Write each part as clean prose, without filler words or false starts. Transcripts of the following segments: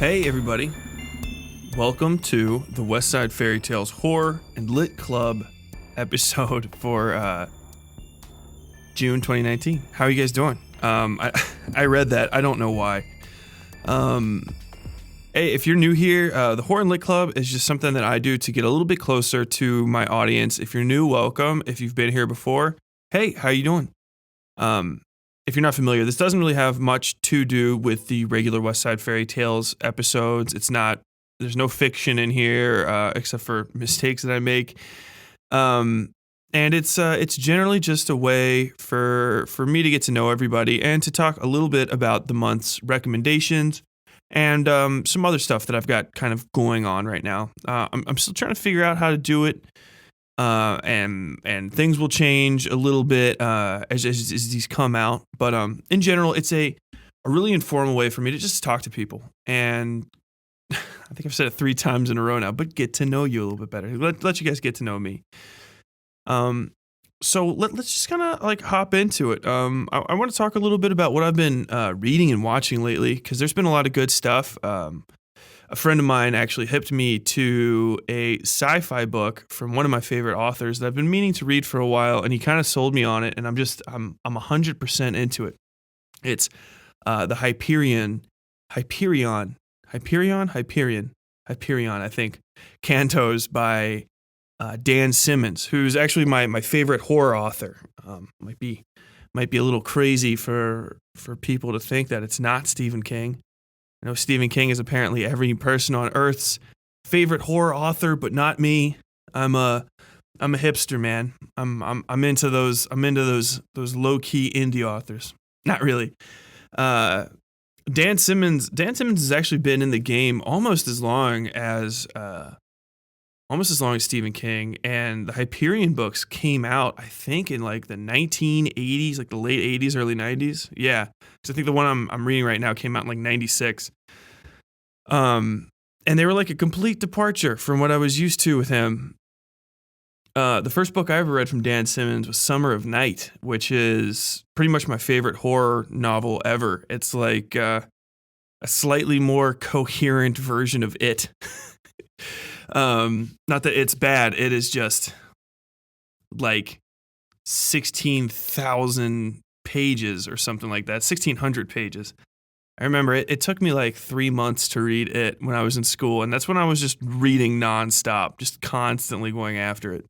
Hey everybody, welcome to the Westside Fairytales Horror and Lit Club episode for June 2019. How are you guys doing? I read that. I don't know why. Hey, if you're new here, the Horror and Lit Club is just something that I do to get a little bit closer to my audience. If you're new, welcome. If you've been here before, hey, how you doing? If you're not familiar, this doesn't really have much to do with the regular Westside Fairytales episodes. There's no fiction in here, except for mistakes that I make. And it's generally just a way for me to get to know everybody and to talk a little bit about the month's recommendations and some other stuff that I've got kind of going on right now. I'm still trying to figure out how to do it. And things will change a little bit as these come out. But in general, it's a really informal way for me to just talk to people. And I think I've said it 3 times in a row now, but get to know you a little bit better. Let you guys get to know me. So let's just kind of like hop into it. I want to talk a little bit about what I've been reading and watching lately, because there's been a lot of good stuff. A friend of mine actually hipped me to a sci-fi book from one of my favorite authors that I've been meaning to read for a while, and he kind of sold me on it, and I'm 100% into it. It's the Hyperion, I think, Cantos by Dan Simmons, who's actually my favorite horror author. Might be a little crazy for people to think that it's not Stephen King. I know Stephen King is apparently every person on Earth's favorite horror author, but not me. I'm a hipster, man. I'm into those low key indie authors. Not really. Dan Simmons has actually been in the game almost as long as Stephen King, and the Hyperion books came out, I think, in like the 1980s, like the late 80s, early 90s. Yeah, because I think the one I'm reading right now came out in like 96. And they were like a complete departure from what I was used to with him. The first book I ever read from Dan Simmons was Summer of Night, which is pretty much my favorite horror novel ever. It's like a slightly more coherent version of It. Not that it's bad, it is just like 16,000 pages or something like that, 1,600 pages. I remember it took me like 3 months to read it when I was in school, and that's when I was just reading nonstop, just constantly going after it.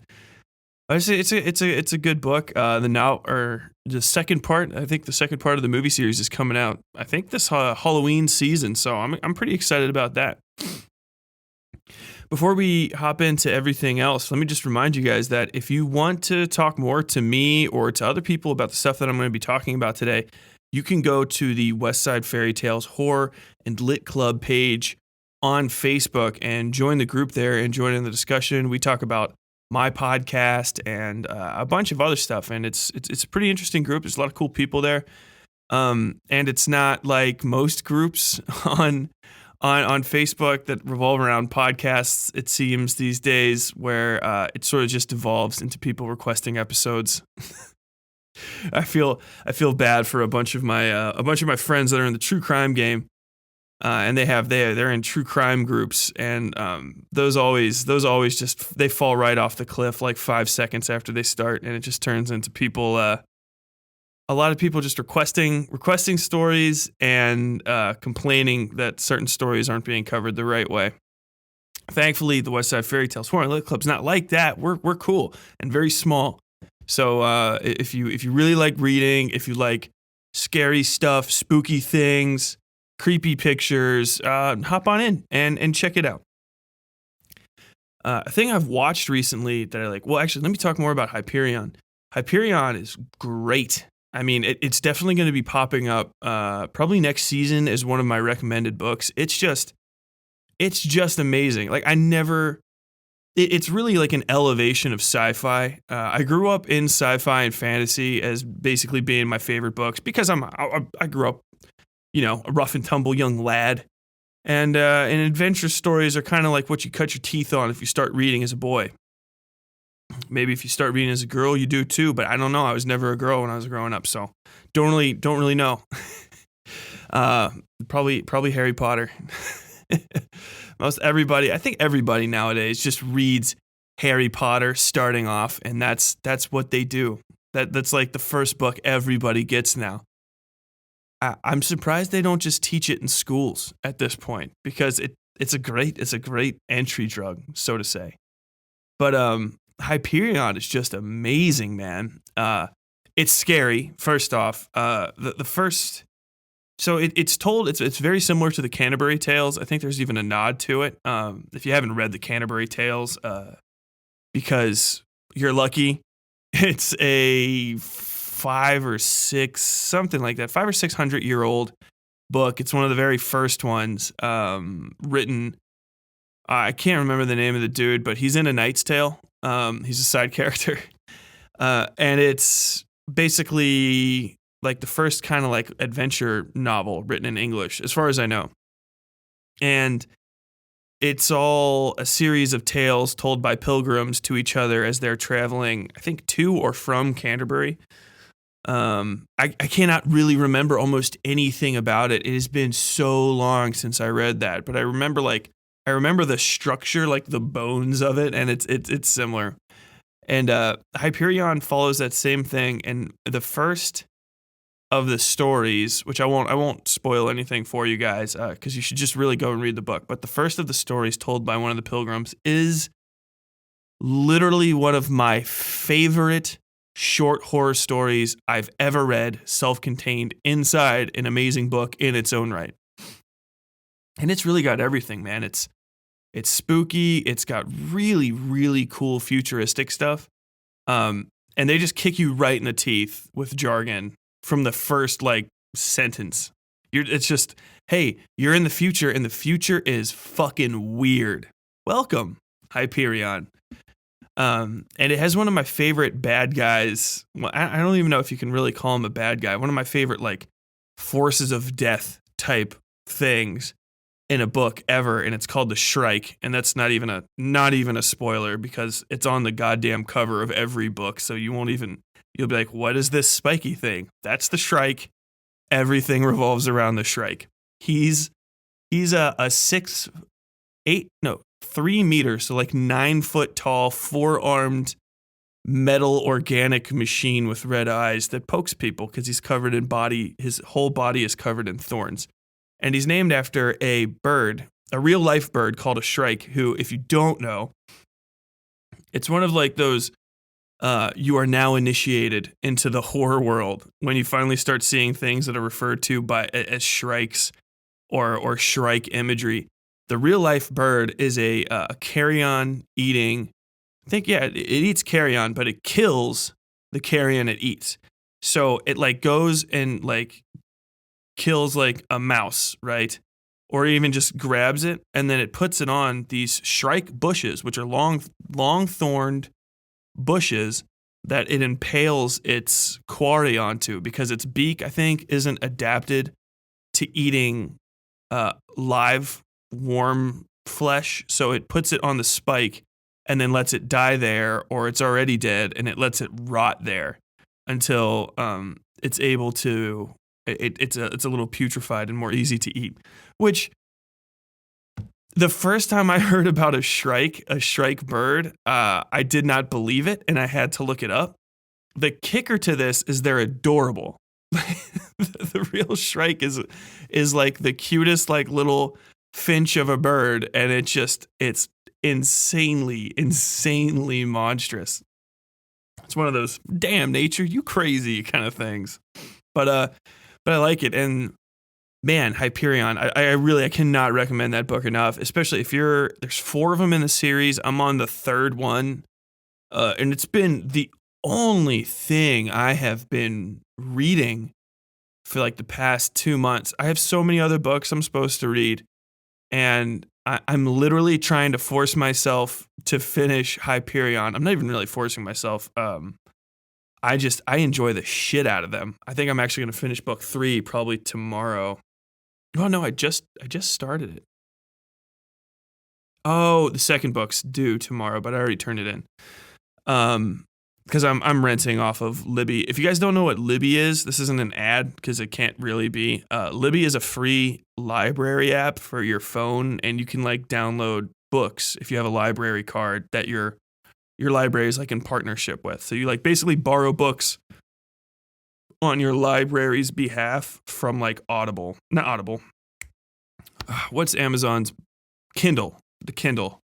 I say it's a good book. The second part, I think the second part of the movie series is coming out, I think this Halloween season, so I'm pretty excited about that. Before we hop into everything else, let me just remind you guys that if you want to talk more to me or to other people about the stuff that I'm going to be talking about today, you can go to the Westside Fairytales Horror and Lit Club page on Facebook and join the group there and join in the discussion. We talk about my podcast and a bunch of other stuff, and it's a pretty interesting group. There's a lot of cool people there, and it's not like most groups on Facebook that revolve around podcasts, it seems these days, where it sort of just devolves into people requesting episodes. I feel bad for a bunch of my friends that are in the true crime game, and they're in true crime groups, and those always just they fall right off the cliff like 5 seconds after they start, and it just turns into people. A lot of people just requesting stories and complaining that certain stories aren't being covered the right way. Thankfully, the Westside Fairytales Horror and Lit Club's not like that. We're cool and very small. So if you really like reading, if you like scary stuff, spooky things, creepy pictures, hop on in and check it out. A thing I've watched recently that I like. Well, actually, let me talk more about Hyperion. Hyperion is great. I mean, it's definitely going to be popping up probably next season as one of my recommended books. It's just amazing. Like it's really like an elevation of sci-fi. I grew up in sci-fi and fantasy as basically being my favorite books because I grew up, a rough and tumble young lad, and adventure stories are kind of like what you cut your teeth on if you start reading as a boy. Maybe if you start reading as a girl, you do too, but I don't know. I was never a girl when I was growing up, so don't really know. Probably Harry Potter. I think everybody nowadays just reads Harry Potter starting off, and that's what they do. That's like the first book everybody gets now. I'm surprised they don't just teach it in schools at this point because it's a great entry drug, so to say. But Hyperion is just amazing, man. It's scary. First off, the first. So it's very similar to the Canterbury Tales. I think there's even a nod to it. If you haven't read the Canterbury Tales, because you're lucky, it's a 5 or 600-year-old book. It's one of the very first ones written. I can't remember the name of the dude, but he's in A Knight's Tale. He's a side character, and it's basically like the first kind of like adventure novel written in English, as far as I know. And it's all a series of tales told by pilgrims to each other as they're traveling, I think, to or from Canterbury. I cannot really remember almost anything about it. It has been so long since I read that, but I remember the structure, like the bones of it, and it's similar. And Hyperion follows that same thing, and the first of the stories, which I won't spoil anything for you guys, because you should just really go and read the book. But the first of the stories told by one of the pilgrims is literally one of my favorite short horror stories I've ever read, self-contained inside an amazing book in its own right. And it's really got everything, man. It's spooky. It's got really, really cool futuristic stuff. And they just kick you right in the teeth with jargon from the first like sentence. It's just, hey, you're in the future, and the future is fucking weird. Welcome, Hyperion. And it has one of my favorite bad guys. Well, I don't even know if you can really call him a bad guy. One of my favorite like forces of death type things in a book ever, and it's called the Shrike. And that's not even a spoiler because it's on the goddamn cover of every book. So you'll be like, what is this spiky thing? That's the Shrike. Everything revolves around the Shrike. He's a 3 meters, so like 9 foot tall, 4-armed metal organic machine with red eyes that pokes people because he's covered in his whole body is covered in thorns. And he's named after a bird, a real life bird called a shrike, who, if you don't know, it's one of like those, you are now initiated into the horror world when you finally start seeing things that are referred to as shrikes or shrike imagery. The real life bird is a carrion eating. It eats carrion, but it kills the carrion it eats. So it like goes and like kills like a mouse, right? Or even just grabs it, and then it puts it on these shrike bushes, which are long thorned bushes that it impales its quarry onto because its beak, I think, isn't adapted to eating live warm flesh. So it puts it on the spike and then lets it die there, or it's already dead and it lets it rot there until it's able to. It's a little putrefied and more easy to eat. Which the first time I heard about a shrike bird, I did not believe it, and I had to look it up. The kicker to this is they're adorable. The real shrike is like the cutest like little finch of a bird, and it's insanely monstrous. It's one of those damn nature, you crazy kind of things. But I like it, and man, Hyperion, I cannot recommend that book enough, especially if there's 4 of them in the series. I'm on the 3rd one, and it's been the only thing I have been reading for like the past 2 months. I have so many other books I'm supposed to read, and I'm literally trying to force myself to finish Hyperion. I'm not even really forcing myself. I enjoy the shit out of them. I think I'm actually going to finish book 3 probably tomorrow. Oh no, I just started it. Oh, the second book's due tomorrow, but I already turned it in. because I'm renting off of Libby. If you guys don't know what Libby is, this isn't an ad because it can't really be. Libby is a free library app for your phone, and you can like download books if you have a library card that your library is like in partnership with. So you like basically borrow books on your library's behalf from like Audible, not Audible. What's Amazon's Kindle? The Kindle.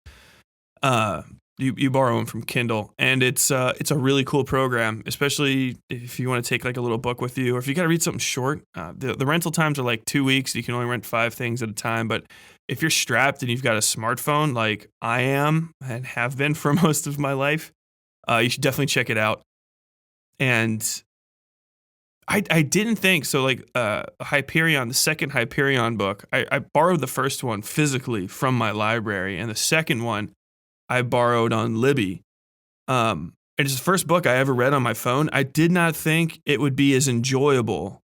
Uh, you borrow them from Kindle, and it's a really cool program, especially if you want to take like a little book with you, or if you got to read something short. The rental times are like 2 weeks. You can only rent 5 things at a time, but if you're strapped and you've got a smartphone like I am and have been for most of my life, you should definitely check it out. And I didn't think so. Like Hyperion, the second Hyperion book, I borrowed the first one physically from my library, and the second one I borrowed on Libby. It's the first book I ever read on my phone. I did not think it would be as enjoyable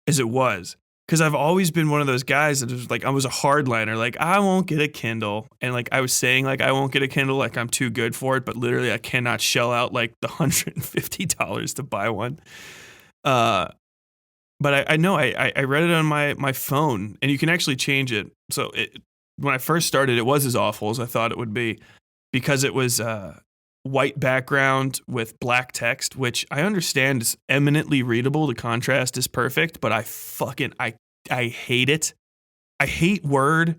as it was, because I've always been one of those guys that was like, I was a hardliner, like I won't get a Kindle, and like I was saying like I won't get a Kindle, like I'm too good for it, but literally I cannot shell out like the $150 to buy one. Uh, but I know I read it on my phone, and you can actually change it. So when I first started, it was as awful as I thought it would be, because it was white background with black text, which I understand is eminently readable. The contrast is perfect, but I hate it. I hate Word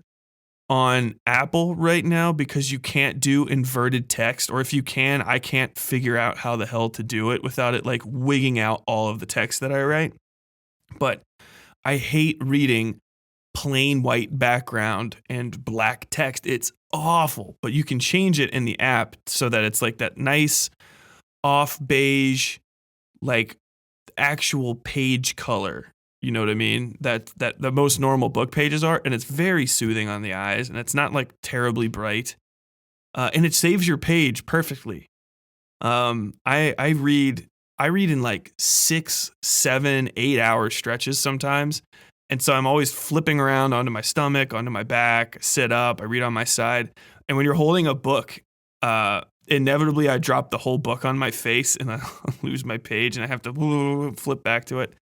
on Apple right now because you can't do inverted text, or if you can, I can't figure out how the hell to do it without it like wigging out all of the text that I write. But I hate reading plain white background and black text. It's awful, but you can change it in the app so that it's like that nice off beige, like actual page color. You know what I mean? That the most normal book pages are, and it's very soothing on the eyes, and it's not like terribly bright, and it saves your page perfectly. I read in like 6, 7, 8 hour stretches sometimes, and so I'm always flipping around onto my stomach, onto my back, sit up, I read on my side, and when you're holding a book, inevitably I drop the whole book on my face and I lose my page, and I have to flip back to it.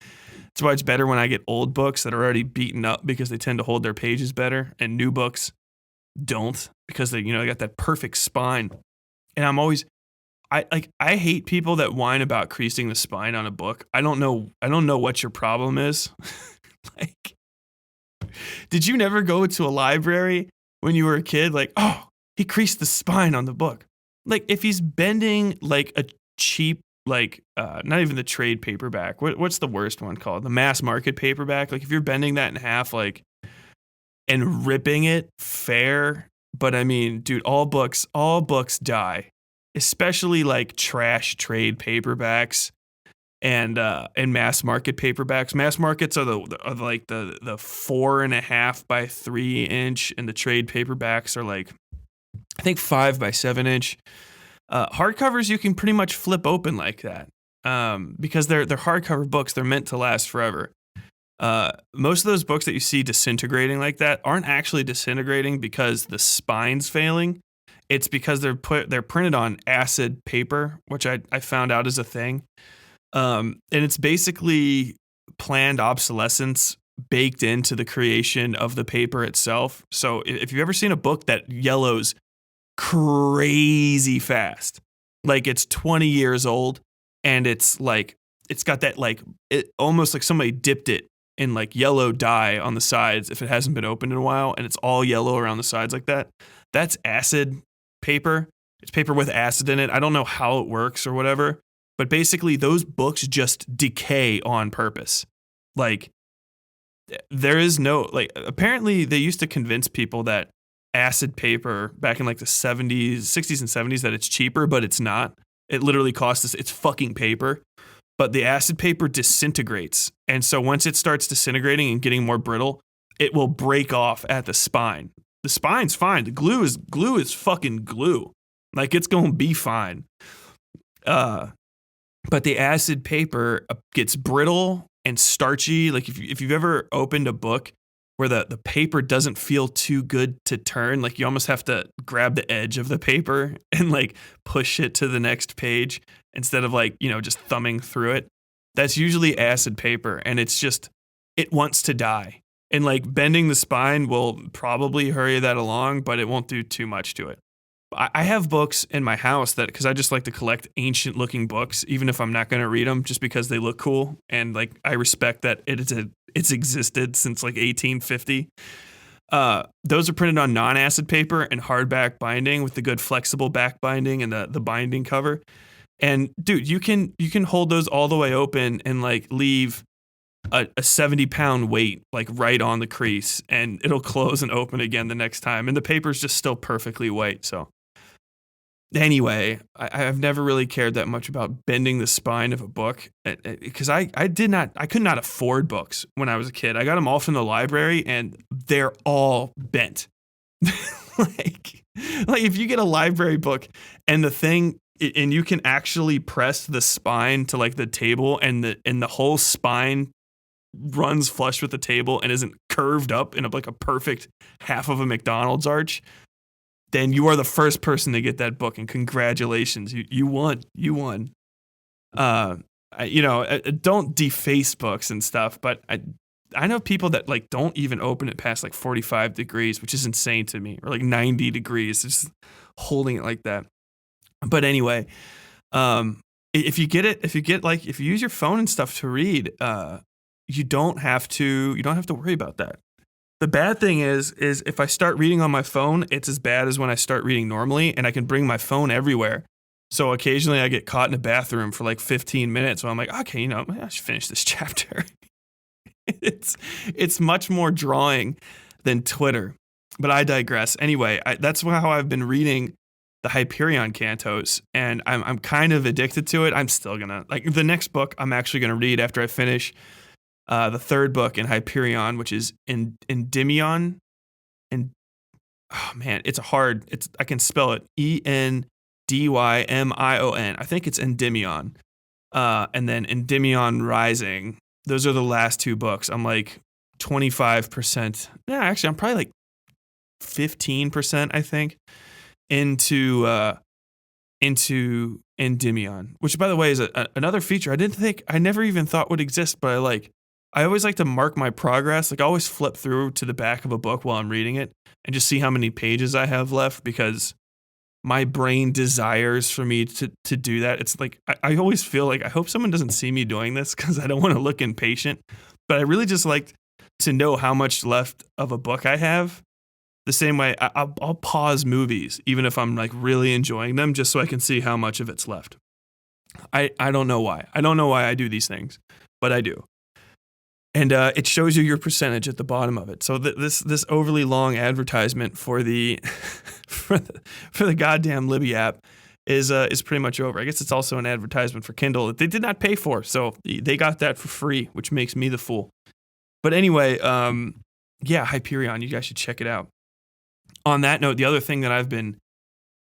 That's why it's better when I get old books that are already beaten up, because they tend to hold their pages better, and new books don't, because they got that perfect spine. And I hate people that whine about creasing the spine on a book. I don't know what your problem is. Like, did you never go to a library when you were a kid like, "Oh, he creased the spine on the book." Like, if he's bending like a cheap, like not even the trade paperback. What's the worst one called? The mass market paperback. Like, if you're bending that in half, like, and ripping it, fair. But I mean, dude, all books die, especially like trash trade paperbacks and mass market paperbacks. Mass markets are like the 4.5 by 3 inch, and the trade paperbacks are like, I think 5 by 7 inch. Hardcovers you can pretty much flip open like that, because they're hardcover books. They're meant to last forever. Most of those books that you see disintegrating like that aren't actually disintegrating because the spine's failing. It's because they're printed on acid paper, which I found out is a thing. And it's basically planned obsolescence baked into the creation of the paper itself. So if you've ever seen a book that yellows crazy fast, like it's 20 years old, and it's like, it's got that like, it almost like somebody dipped it in like yellow dye on the sides if it hasn't been opened in a while, and it's all yellow around the sides like that. That's acid paper. It's paper with acid in it. I don't know how it works or whatever, but basically those books just decay on purpose. Like, there is no, like, apparently they used to convince people that acid paper back in like the 70s, 60s and 70s, that it's cheaper, but it's not. It literally costs us, it's fucking paper. But the acid paper disintegrates. And so once it starts disintegrating and getting more brittle, it will break off at the spine. The spine's fine. The glue is fucking glue. Like, it's going to be fine. But the acid paper gets brittle and starchy. Like, if you've ever opened a book where the paper doesn't feel too good to turn. Like you almost have to grab the edge of the paper and like push it to the next page instead of like, just thumbing through it. That's usually acid paper, and it wants to die. And like bending the spine will probably hurry that along, but it won't do too much to it. I have books in my house because I just like to collect ancient looking books, even if I'm not going to read them, just because they look cool. And like, I respect that it's existed since like 1850. Those are printed on non-acid paper and hardback binding with the good flexible back binding and the binding cover. And dude, you can hold those all the way open and like leave a 70-pound weight like right on the crease, and it'll close and open again the next time. And the paper's just still perfectly white. So anyway, I've never really cared that much about bending the spine of a book because I could not afford books when I was a kid. I got them all from the library, and they're all bent. like if you get a library book and and you can actually press the spine to like the table, and the whole spine runs flush with the table and isn't curved up in like a perfect half of a McDonald's arch, then you are the first person to get that book, and congratulations, you won. Don't deface books and stuff, but I know people that like don't even open it past like 45 degrees, which is insane to me, or like 90 degrees, just holding it like that. But anyway, if you use your phone and stuff to read, you don't have to worry about that. The bad thing is if I start reading on my phone, it's as bad as when I start reading normally, and I can bring my phone everywhere. So occasionally I get caught in a bathroom for like 15 minutes when I'm like, okay, I should finish this chapter. It's much more drawing than Twitter, but I digress. Anyway, that's how I've been reading the Hyperion cantos, and I'm kind of addicted to it. I'm still gonna like the next book I'm actually gonna read after I finish the third book in Hyperion, which is Endymion. And oh man, I can spell it Endymion. I think it's Endymion. And then Endymion Rising. Those are the last two books. I'm like 25%. Yeah, actually, I'm probably like 15%, I think, into Endymion, which by the way is another feature I never even thought would exist, but I always like to mark my progress. Like I always flip through to the back of a book while I'm reading it and just see how many pages I have left, because my brain desires for me to do that. It's like, I always feel like I hope someone doesn't see me doing this because I don't want to look impatient, but I really just like to know how much left of a book I have. The same way I'll pause movies, even if I'm like really enjoying them, just so I can see how much of it's left. I don't know why. I don't know why I do these things, but I do. And it shows you your percentage at the bottom of it. So this overly long advertisement for the for the goddamn Libby app is pretty much over. I guess it's also an advertisement for Kindle that they did not pay for, so they got that for free, which makes me the fool. But anyway, yeah, Hyperion, you guys should check it out. On that note, the other thing that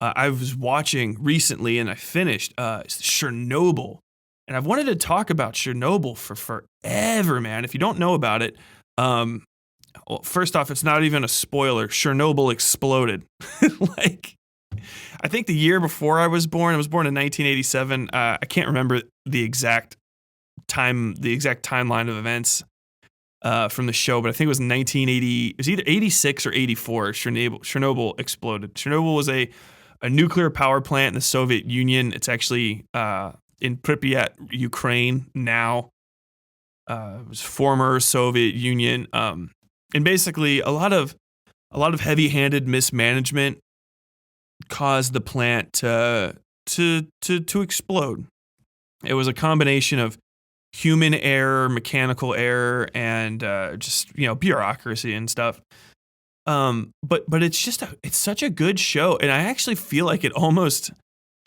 I was watching recently and I finished is Chernobyl. And I've wanted to talk about Chernobyl for forever, man. If you don't know about it, well, first off, it's not even a spoiler. Chernobyl exploded. Like, I think the year before I was born in 1987. I can't remember the exact timeline of events from the show, but I think it was 1980. It was either 86 or 84. Chernobyl exploded. Chernobyl was a nuclear power plant in the Soviet Union. It's actually in Pripyat, Ukraine now. It was former Soviet Union, and basically a lot of heavy-handed mismanagement caused the plant to explode. It was a combination of human error, mechanical error, and just bureaucracy and stuff. But it's such a good show, and I actually feel like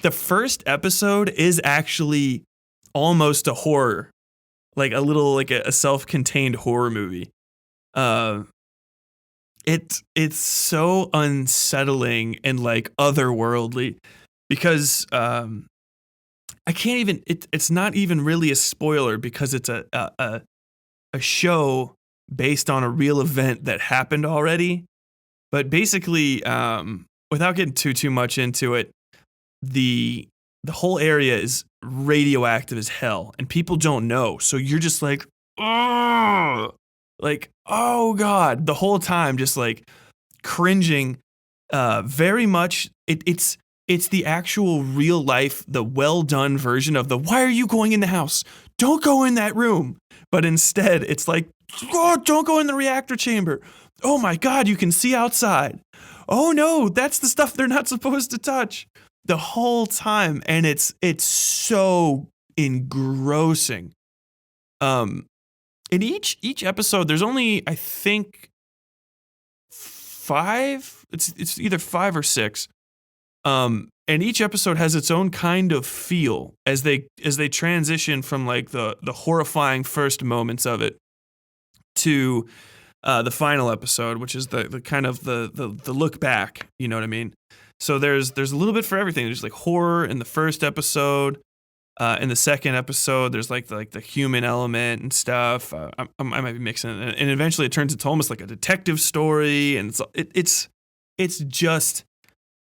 the first episode is actually almost a horror, like a little like a self-contained horror movie. It's so unsettling and like otherworldly because I can't even. It's not even really a spoiler because it's a show based on a real event that happened already. But basically, without getting too much into it, the whole area is radioactive as hell, and people don't know. So you're just like, oh, oh god, the whole time, just like cringing. Very much, it's the actual real life, the well done version of the "Why are you going in the house? Don't go in that room." But instead, it's like, "Oh, don't go in the reactor chamber. Oh my god, you can see outside. Oh no, that's the stuff they're not supposed to touch." The whole time, and it's so engrossing. In each episode, there's only, I think, 5. It's either 5 or 6. And each episode has its own kind of feel as they transition from like the horrifying first moments of it to the final episode, which is the kind of the look back. You know what I mean? So there's a little bit for everything. There's like horror in the first episode. In the second episode, there's like the human element and stuff. I might be mixing it, and eventually it turns into almost like a detective story, and it's just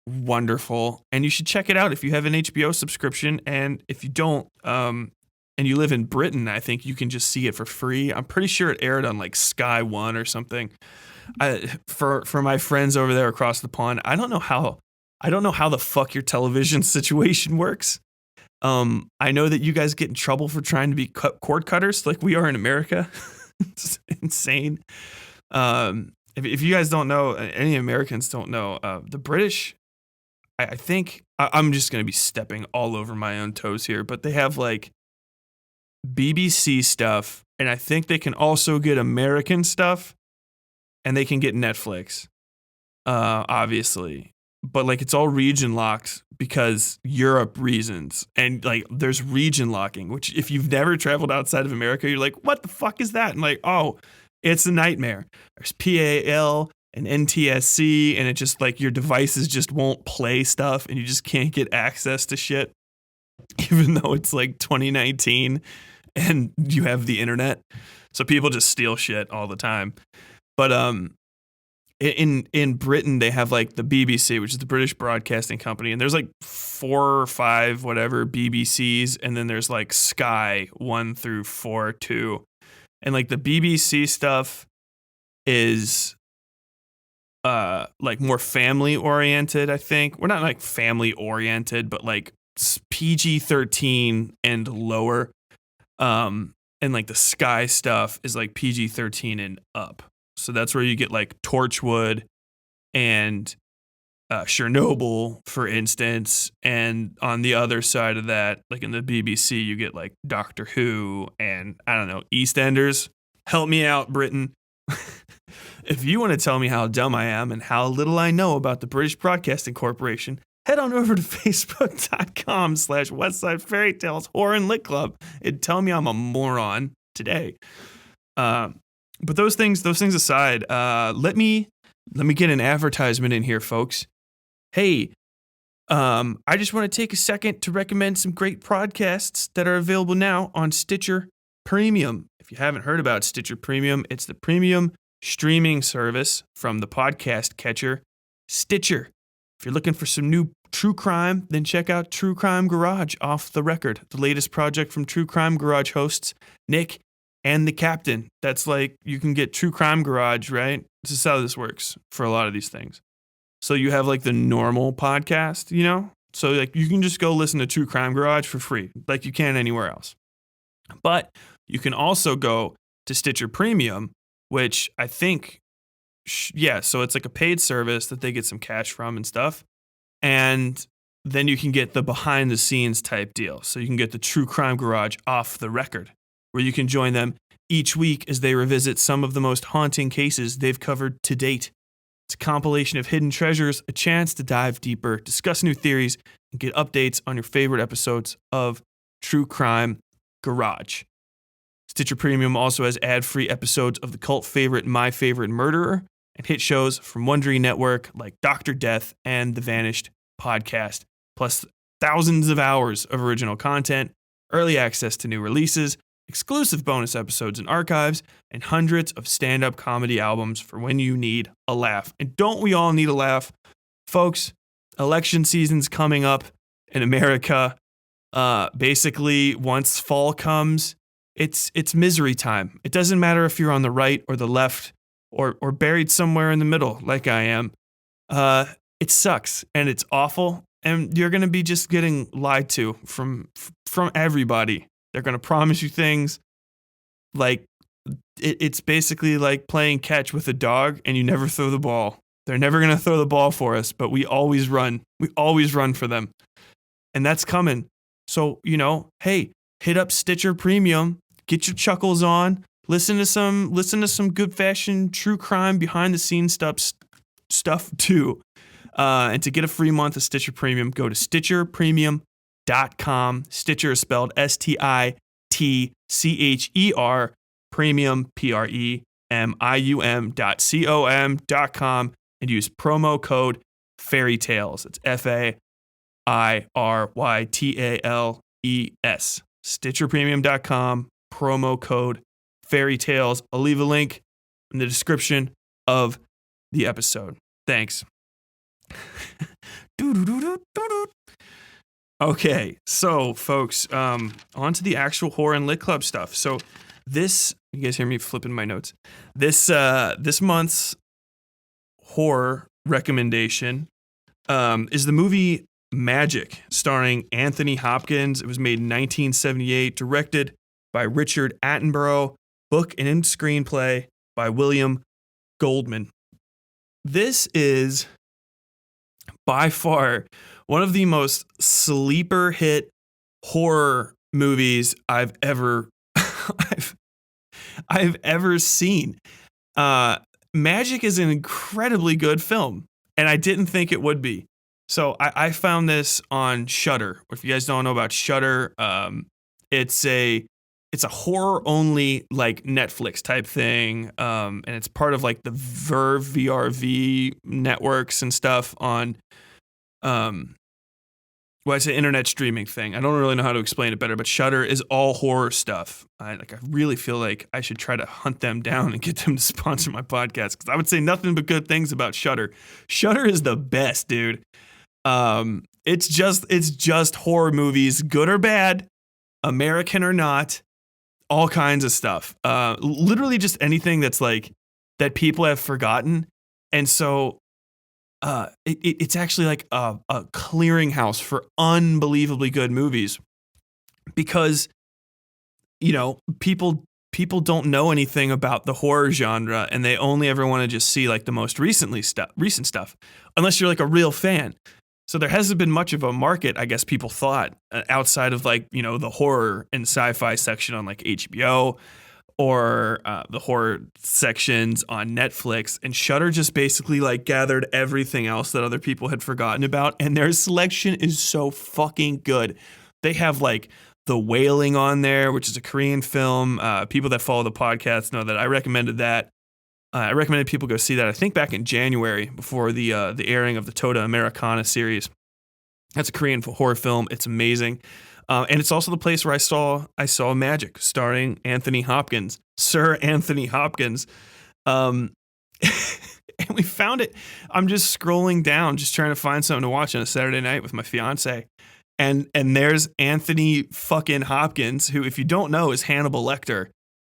wonderful. And you should check it out if you have an HBO subscription, and if you don't, and you live in Britain, I think you can just see it for free. I'm pretty sure it aired on like Sky One or something. For my friends over there across the pond, I don't know how the fuck your television situation works. I know that you guys get in trouble for trying to be cord cutters like we are in America. It's insane. If you guys don't know, any Americans don't know, the British, I think, I'm just going to be stepping all over my own toes here, but they have like BBC stuff, and I think they can also get American stuff, and they can get Netflix, obviously. But like it's all region locked because Europe reasons, and like there's region locking, which if you've never traveled outside of America, you're like, what the fuck is that? And like, oh, it's a nightmare. There's PAL and NTSC, and it just like your devices just won't play stuff, and you just can't get access to shit, even though it's like 2019 and you have the internet. So people just steal shit all the time. But in Britain, they have like the BBC, which is the British Broadcasting Company, and there's like 4 or 5 whatever BBCs, and then there's like Sky 1 through 4 too. And like the BBC stuff is like more family oriented, I think. We're not like family oriented, but like PG-13 and lower. And like the Sky stuff is like PG-13 and up. So that's where you get like Torchwood and Chernobyl, for instance. And on the other side of that, like in the BBC, you get like Doctor Who and, I don't know, EastEnders. Help me out, Britain. If you want to tell me how dumb I am and how little I know about the British Broadcasting Corporation, head on over to facebook.com/Westside Fairytales Horror and Lit Club and tell me I'm a moron today. But those things aside, let me get an advertisement in here, folks. Hey, I just want to take a second to recommend some great podcasts that are available now on Stitcher Premium. If you haven't heard about Stitcher Premium, it's the premium streaming service from the podcast catcher, Stitcher. If you're looking for some new true crime, then check out True Crime Garage Off the Record, the latest project from True Crime Garage hosts Nick and the Captain. That's like, you can get True Crime Garage, right? This is how this works for a lot of these things. So you have like the normal podcast, you know? So like you can just go listen to True Crime Garage for free, like you can anywhere else. But you can also go to Stitcher Premium, which I think, so it's like a paid service that they get some cash from and stuff. And then you can get the behind the scenes type deal. So you can get the True Crime Garage Off the Record, where you can join them each week as they revisit some of the most haunting cases they've covered to date. It's a compilation of hidden treasures, a chance to dive deeper, discuss new theories, and get updates on your favorite episodes of True Crime Garage. Stitcher Premium also has ad-free episodes of the cult favorite My Favorite Murderer and hit shows from Wondery Network like Dr. Death and The Vanished podcast, plus thousands of hours of original content, early access to new releases, exclusive bonus episodes and archives, and hundreds of stand-up comedy albums for when you need a laugh. And don't we all need a laugh? Folks, election season's coming up in America. Basically, once fall comes, it's misery time. It doesn't matter if you're on the right or the left or buried somewhere in the middle like I am. It sucks and it's awful, and you're gonna be just getting lied to from everybody. They're gonna promise you things like it's basically like playing catch with a dog and you never throw the ball. They're never gonna throw the ball for us, but we always run. We always run for them, and that's coming. So hey, hit up Stitcher Premium, get your chuckles on, listen to some good fashioned true crime behind the scenes stuff too. And to get a free month of Stitcher Premium, go to StitcherPremium.com. Stitcher is spelled STITCHER, Premium, PREMIUM.com, and use promo code Fairytales. It's FAIRYTALES. StitcherPremium.com, promo code Fairytales. I'll leave a link in the description of the episode. Thanks. Okay, so folks, on to the actual horror and lit club stuff. So this, you guys hear me flipping my notes. This month's horror recommendation is the movie Magic, starring Anthony Hopkins. It was made in 1978, directed by Richard Attenborough, book and screenplay by William Goldman. This is by far one of the most sleeper hit horror movies I've ever seen. Magic is an incredibly good film, and I didn't think it would be. So I found this on Shudder. If you guys don't know about Shudder, it's a horror only like Netflix type thing, and it's part of like the Verve VRV networks and stuff on it's an internet streaming thing. I don't really know how to explain it better, but Shudder is all horror stuff. I really feel like I should try to hunt them down and get them to sponsor my podcast, because I would say nothing but good things about Shudder. Shudder is the best, dude. It's just horror movies, good or bad, American or not, all kinds of stuff. Literally just anything that's like that people have forgotten. And so it's actually like a clearinghouse for unbelievably good movies, because people don't know anything about the horror genre, and they only ever want to just see like the most recent stuff, unless you're like a real fan. So there hasn't been much of a market, I guess people thought, outside of like the horror and sci-fi section on like HBO, or the horror sections on Netflix. And Shudder just basically like gathered everything else that other people had forgotten about, and their selection is so fucking good. They have like The Wailing on there, which is a Korean film. People that follow the podcast know that I recommended that. I recommended people go see that, I think back in January, before the airing of the Toda Americana series. That's a Korean horror film. It's amazing. And it's also the place where I saw Magic, starring Anthony Hopkins, Sir Anthony Hopkins. And we found it. I'm just scrolling down, just trying to find something to watch on a Saturday night with my fiance. And there's Anthony fucking Hopkins, who, if you don't know, is Hannibal Lecter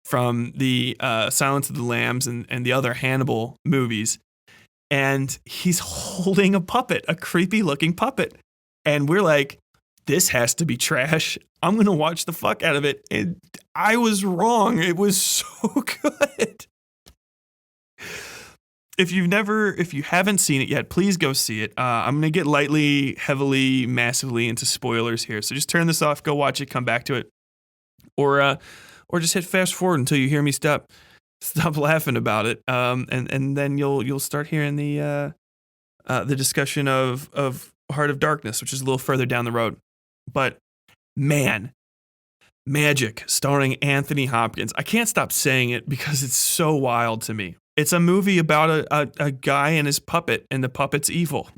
from the Silence of the Lambs and the other Hannibal movies. And he's holding a puppet, a creepy looking puppet. And we're like, this has to be trash. I'm going to watch the fuck out of it. And I was wrong. It was so good. If you haven't seen it yet, please go see it. I'm going to get lightly, heavily, massively into spoilers here. So just turn this off, go watch it, come back to it. Or just hit fast forward until you hear me stop laughing about it. And then you'll start hearing the discussion of Heart of Darkness, which is a little further down the road. But man, Magic, starring Anthony Hopkins. I can't stop saying it because it's so wild to me. It's a movie about a guy and his puppet, and the puppet's evil.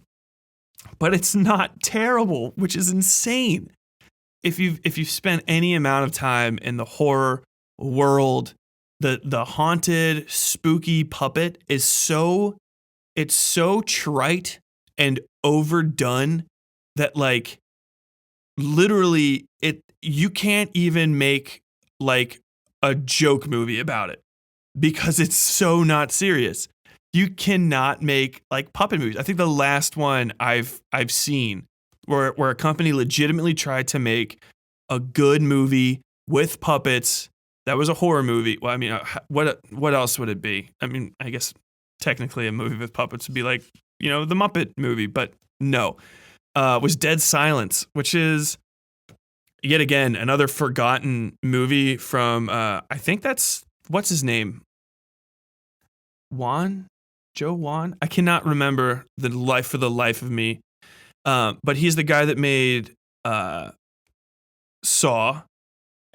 But it's not terrible, which is insane. if you've spent any amount of time in the horror world, the haunted, spooky puppet is it's so trite and overdone that like literally you can't even make like a joke movie about it because it's so not serious. You cannot make like puppet movies. I think the last one I've seen where a company legitimately tried to make a good movie with puppets that was a horror movie. Well, I mean, what else would it be? I mean, I guess technically a movie with puppets would be like, the Muppet movie, but no. Was Dead Silence, which is yet again another forgotten movie from I think that's what's his name? Joe Wan? I cannot remember for the life of me. But he's the guy that made Saw,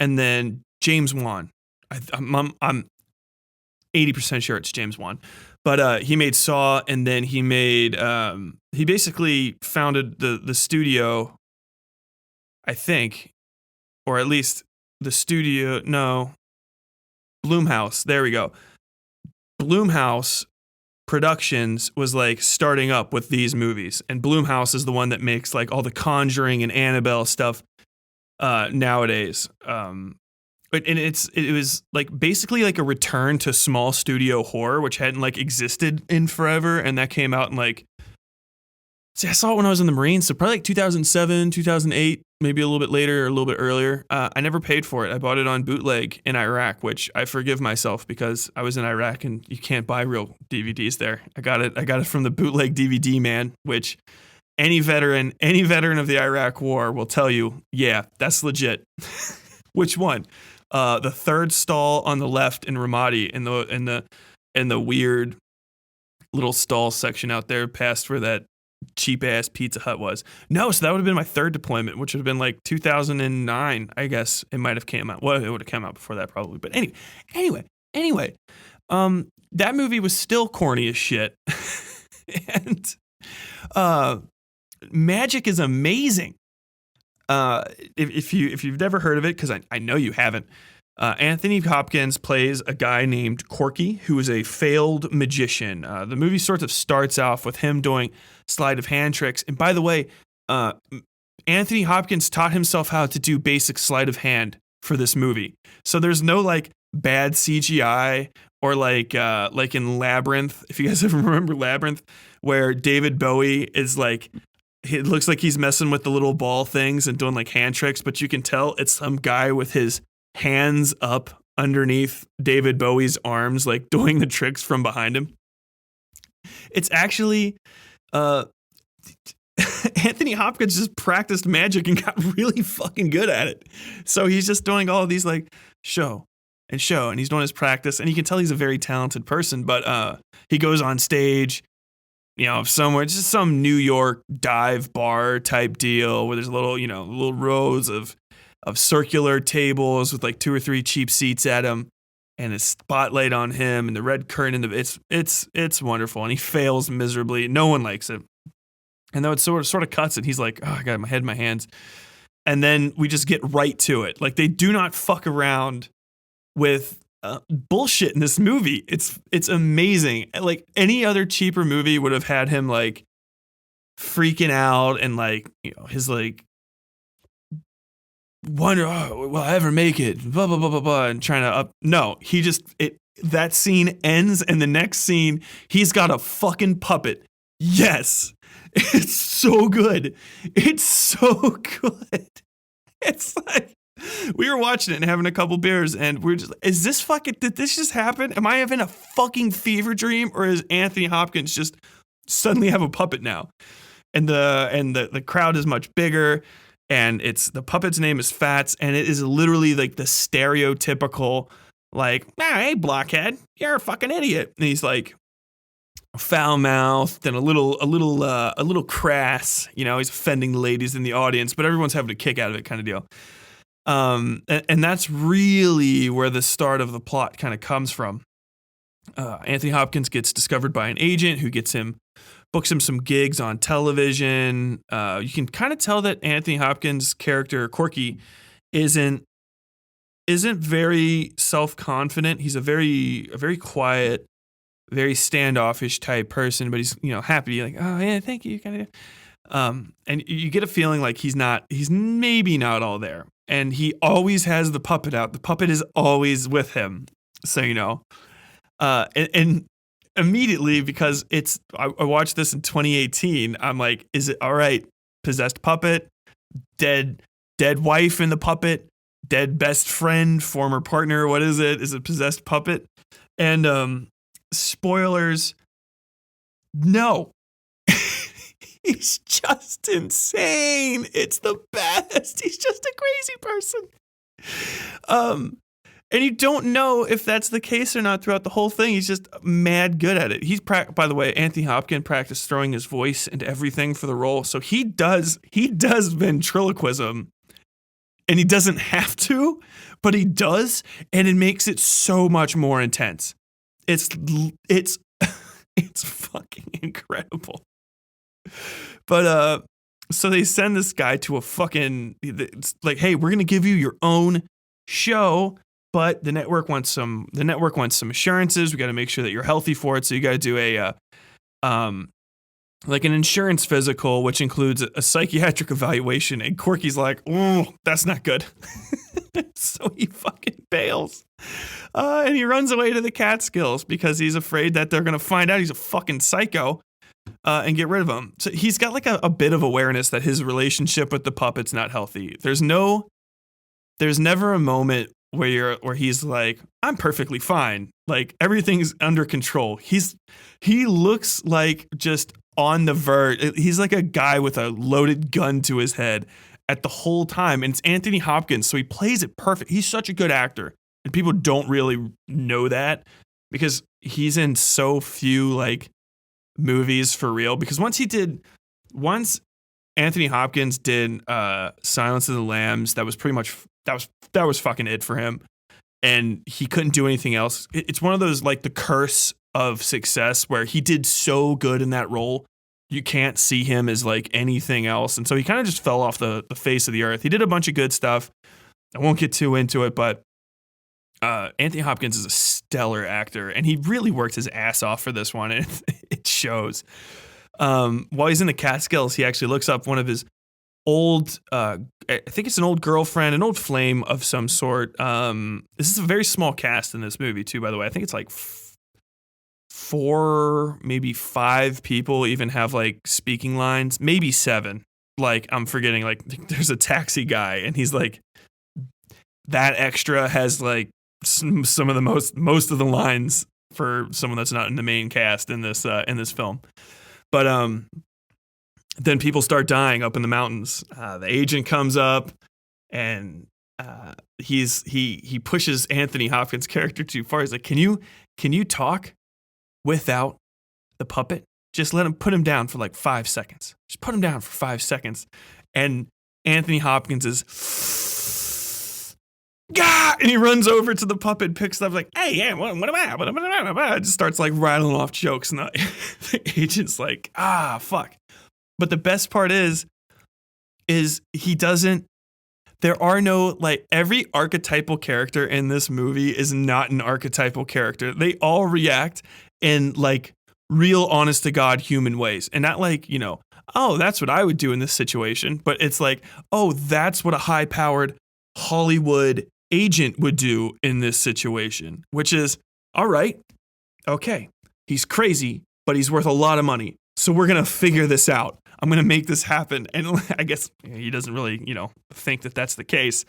and then James Wan. I'm 80% sure it's James Wan, but he made Saw, and then he made he basically founded the studio, I think, or at least the studio. No, Blumhouse. There we go. Blumhouse Productions was like starting up with these movies, and Blumhouse is the one that makes like all the Conjuring and Annabelle stuff nowadays. It was like basically like a return to small studio horror, which hadn't like existed in forever, and that came out in like, I saw it when I was in the Marines, so probably like 2007, 2008, maybe a little bit later or a little bit earlier. I never paid for it. I bought it on bootleg in Iraq, which I forgive myself because I was in Iraq and you can't buy real DVDs there. I got it from the bootleg DVD man, which any veteran of the Iraq War will tell you, yeah, that's legit. Which one? The third stall on the left in Ramadi, in the weird little stall section out there past where that cheap ass Pizza Hut was. No, so that would have been my third deployment, which would have been like 2009, I guess. It might have came out. Well, it would have come out before that probably. But anyway, that movie was still corny as shit. And magic is amazing. If you've never heard of it, because I know you haven't, Anthony Hopkins plays a guy named Corky, who is a failed magician. The movie sort of starts off with him doing sleight of hand tricks. And by the way, Anthony Hopkins taught himself how to do basic sleight of hand for this movie. So there's no like bad CGI or like in Labyrinth. If you guys ever remember Labyrinth, where David Bowie is like, it looks like he's messing with the little ball things and doing like hand tricks, but you can tell it's some guy with his hands up underneath David Bowie's arms, like doing the tricks from behind him. It's actually Anthony Hopkins just practiced magic and got really fucking good at it. So he's just doing all of these like show, and he's doing his practice, and you can tell he's a very talented person. But he goes on stage, somewhere, just some New York dive bar type deal where there's little rows of circular tables with like 2 or 3 cheap seats at him, and a spotlight on him, and the red curtain. It's wonderful, and he fails miserably. No one likes it, and though it sort of cuts, and he's like, "Oh, I got my head in my hands," and then we just get right to it. Like they do not fuck around with bullshit in this movie. It's amazing. Like any other cheaper movie would have had him like freaking out and like his like wonder, will I ever make it? Blah blah blah blah blah, and trying to up. No, he just that scene ends, and the next scene he's got a fucking puppet. Yes, it's so good. It's so good. It's like we were watching it and having a couple beers, and we're just, did this just happen? Am I having a fucking fever dream, or is Anthony Hopkins just suddenly have a puppet now? And the crowd is much bigger, and the puppet's name is Fats, and it is literally like the stereotypical, like, hey, blockhead, you're a fucking idiot. And he's like foul mouthed and a little crass, he's offending the ladies in the audience, but everyone's having a kick out of it kind of deal. And that's really where the start of the plot kind of comes from. Anthony Hopkins gets discovered by an agent who gets him books him some gigs on television. You can kind of tell that Anthony Hopkins' character Corky isn't very self-confident. He's a very quiet, very standoffish type person, but he's happy, like, oh yeah, thank you, kind of. And you get a feeling like he's maybe not all there. And he always has the puppet out. The puppet is always with him. So, and immediately, because I watched this in 2018, I'm like, is it all right? Possessed puppet, dead wife in the puppet, dead best friend, former partner. What is it? Is it possessed puppet? And, spoilers. No. He's just insane. It's the best. He's just a crazy person. And you don't know if that's the case or not throughout the whole thing. He's just mad good at it. By the way, Anthony Hopkins practiced throwing his voice into everything for the role. So he does ventriloquism, and he doesn't have to, but he does, and it makes it so much more intense. It's fucking incredible. But so they send this guy to it's like, hey, we're gonna give you your own show, but the network wants some assurances. We got to make sure that you're healthy for it. So you got to do a like an insurance physical, which includes a psychiatric evaluation. And Corky's like, oh, that's not good. So he fucking bails. And he runs away to the Catskills because he's afraid that they're going to find out he's a fucking psycho and get rid of him. So he's got like a bit of awareness that his relationship with the puppet's not healthy. There's never a moment where he's like, I'm perfectly fine. Like everything's under control. He looks like just on the verge. He's like a guy with a loaded gun to his head at the whole time. And it's Anthony Hopkins, so he plays it perfect. He's such a good actor. And people don't really know that because he's in so few like movies for real. Because once Anthony Hopkins did Silence of the Lambs, that was fucking it for him. And he couldn't do anything else. It's one of those like the curse of success where he did so good in that role. You can't see him as like anything else. And so he kind of just fell off the face of the earth. He did a bunch of good stuff. I won't get too into it, but Anthony Hopkins is a stellar actor, and he really worked his ass off for this one, and it shows. While he's in the Catskills, he actually looks up one of his old, I think it's an old girlfriend, an old flame of some sort. This is a very small cast in this movie, too, by the way. I think it's like 4, maybe 5 people even have like speaking lines, maybe 7. Like, I'm forgetting, like, there's a taxi guy, and he's like, that extra has like some of the most of the lines for someone that's not in the main cast in this film. But then people start dying up in the mountains. The agent comes up, and he pushes Anthony Hopkins' character too far. He's like, can you talk without the puppet? Just put him down for like 5 seconds. Just put him down for 5 seconds. And Anthony Hopkins is, Gah! And he runs over to the puppet, picks up like, hey, yeah, what am I? Just starts like rattling off jokes. And the agent's like, fuck. But the best part is he doesn't, there are no, like, every archetypal character in this movie is not an archetypal character. They all react in like real honest to God human ways. And not like, oh, that's what I would do in this situation. But it's like, oh, that's what a high powered Hollywood agent would do in this situation, which is, all right, okay, he's crazy, but he's worth a lot of money. So we're going to figure this out. I'm going to make this happen. And I guess he doesn't really, think that that's the case.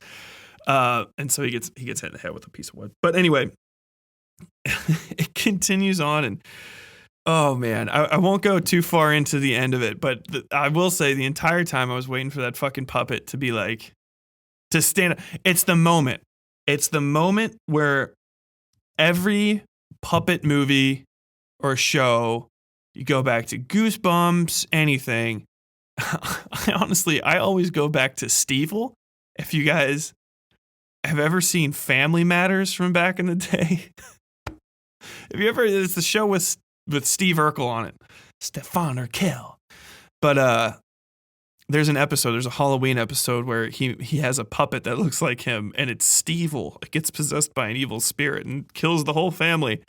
And so he gets hit in the head with a piece of wood. But anyway, it continues on. And oh man, I won't go too far into the end of it, but I will say the entire time I was waiting for that fucking puppet to be like, to stand up. It's the moment where every puppet movie or show, you go back to Goosebumps, anything. I always go back to Stevel. If you guys have ever seen Family Matters from back in the day, it's the show with Steve Urkel on it. Stefan Urkel. But there's a Halloween episode where he has a puppet that looks like him, and it's Stevel. It gets possessed by an evil spirit and kills the whole family.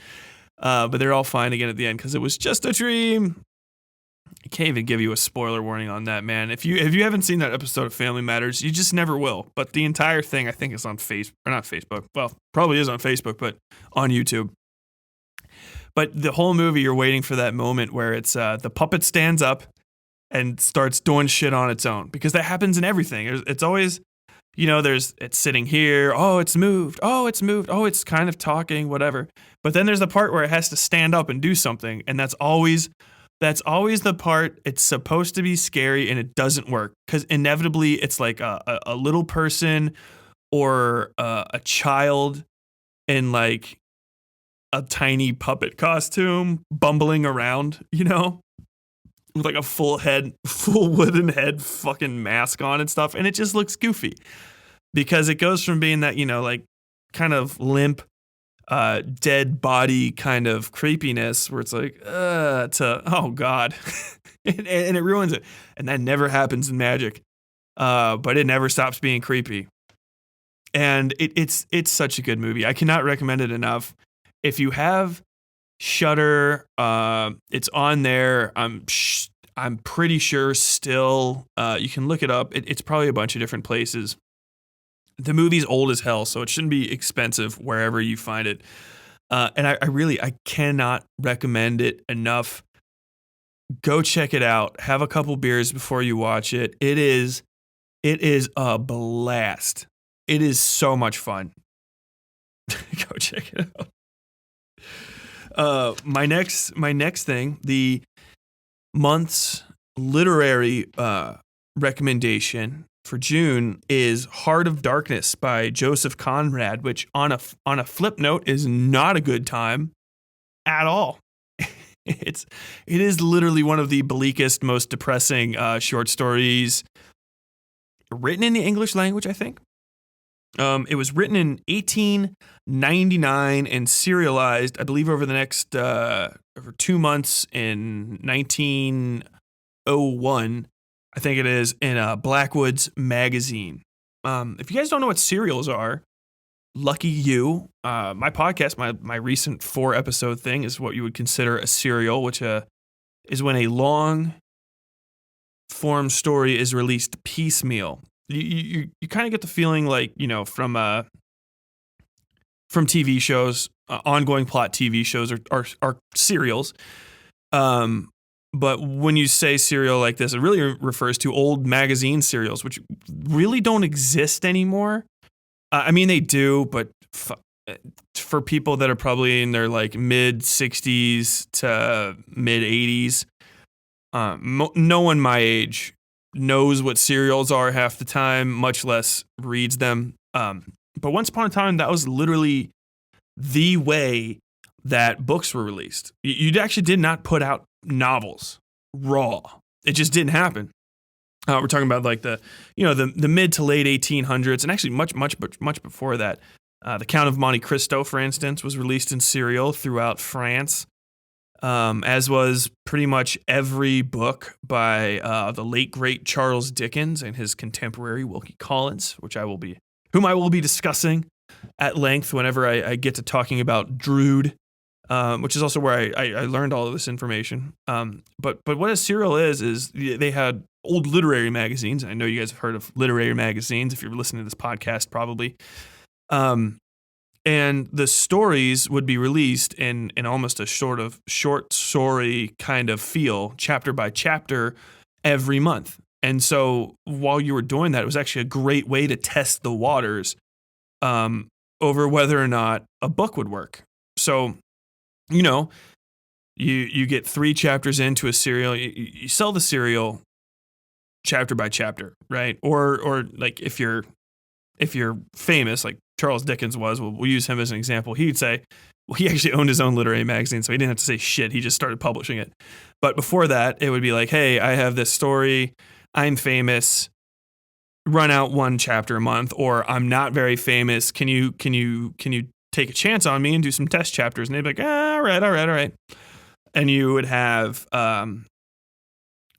But they're all fine again at the end because it was just a dream. I can't even give you a spoiler warning on that, man. If you haven't seen that episode of Family Matters, you just never will. But the entire thing, I think, is on Facebook, or not Facebook. Well, probably is on Facebook, but on YouTube. But the whole movie, you're waiting for that moment where it's the puppet stands up and starts doing shit on its own, because that happens in everything. It's always, it's sitting here. Oh, it's moved. Oh, it's moved. Oh, it's kind of talking, whatever. But then there's the part where it has to stand up and do something, and that's always the part. It's supposed to be scary, and it doesn't work, because inevitably it's like a little person or a child in like a tiny puppet costume bumbling around, with like a full wooden head fucking mask on and stuff. And it just looks goofy because it goes from being that, like kind of limp, dead body kind of creepiness where it's like, to, oh God. and it ruins it. And that never happens in magic. But it never stops being creepy. And it's such a good movie. I cannot recommend it enough. If you have Shudder, it's on there. I'm pretty sure still. You can look it up. It's probably a bunch of different places. The movie's old as hell, so it shouldn't be expensive wherever you find it. And I cannot recommend it enough. Go check it out. Have a couple beers before you watch it. It is a blast. It is so much fun. Go check it out. My next thing, the month's literary recommendation for June is Heart of Darkness by Joseph Conrad, which on a flip note is not a good time at all. It is literally one of the bleakest, most depressing short stories written in the English language, I think. It was written in 1899 and serialized, I believe, over the next over 2 months in 1901. I think it is in Blackwood's magazine. If you guys don't know what serials are, lucky you. My podcast, my recent 4-episode thing, is what you would consider a serial, which is when a long form story is released piecemeal. You kind of get the feeling like, from TV shows, ongoing plot TV shows are serials. But when you say serial like this, it really refers to old magazine serials, which really don't exist anymore. I mean, they do, but for people that are probably in their like mid 60s to mid 80s, no one my age knows what serials are half the time, much less reads them. But once upon a time, that was literally the way that books were released. You actually did not put out novels raw. It just didn't happen. We're talking about like the mid to late 1800s, and actually much before that. The Count of Monte Cristo, for instance, was released in serial throughout France. As was pretty much every book by the late great Charles Dickens and his contemporary Wilkie Collins, whom I will be discussing at length whenever I get to talking about Drood, which is also where I learned all of this information. But what a serial is they had old literary magazines. I know you guys have heard of literary magazines if you're listening to this podcast, probably. And the stories would be released in almost a short story kind of feel, chapter by chapter, every month. And so while you were doing that, it was actually a great way to test the waters over whether or not a book would work. So, you get 3 chapters into a serial, you sell the serial chapter by chapter, right? Or like if you're famous, like Charles Dickens was, we'll use him as an example. He'd say, well, he actually owned his own literary magazine, so he didn't have to say shit. He just started publishing it. But before that, it would be like, hey, I have this story. I'm famous. Run out 1 chapter a month. Or I'm not very famous. Can you take a chance on me and do some test chapters? And they'd be like, all right. and you would have a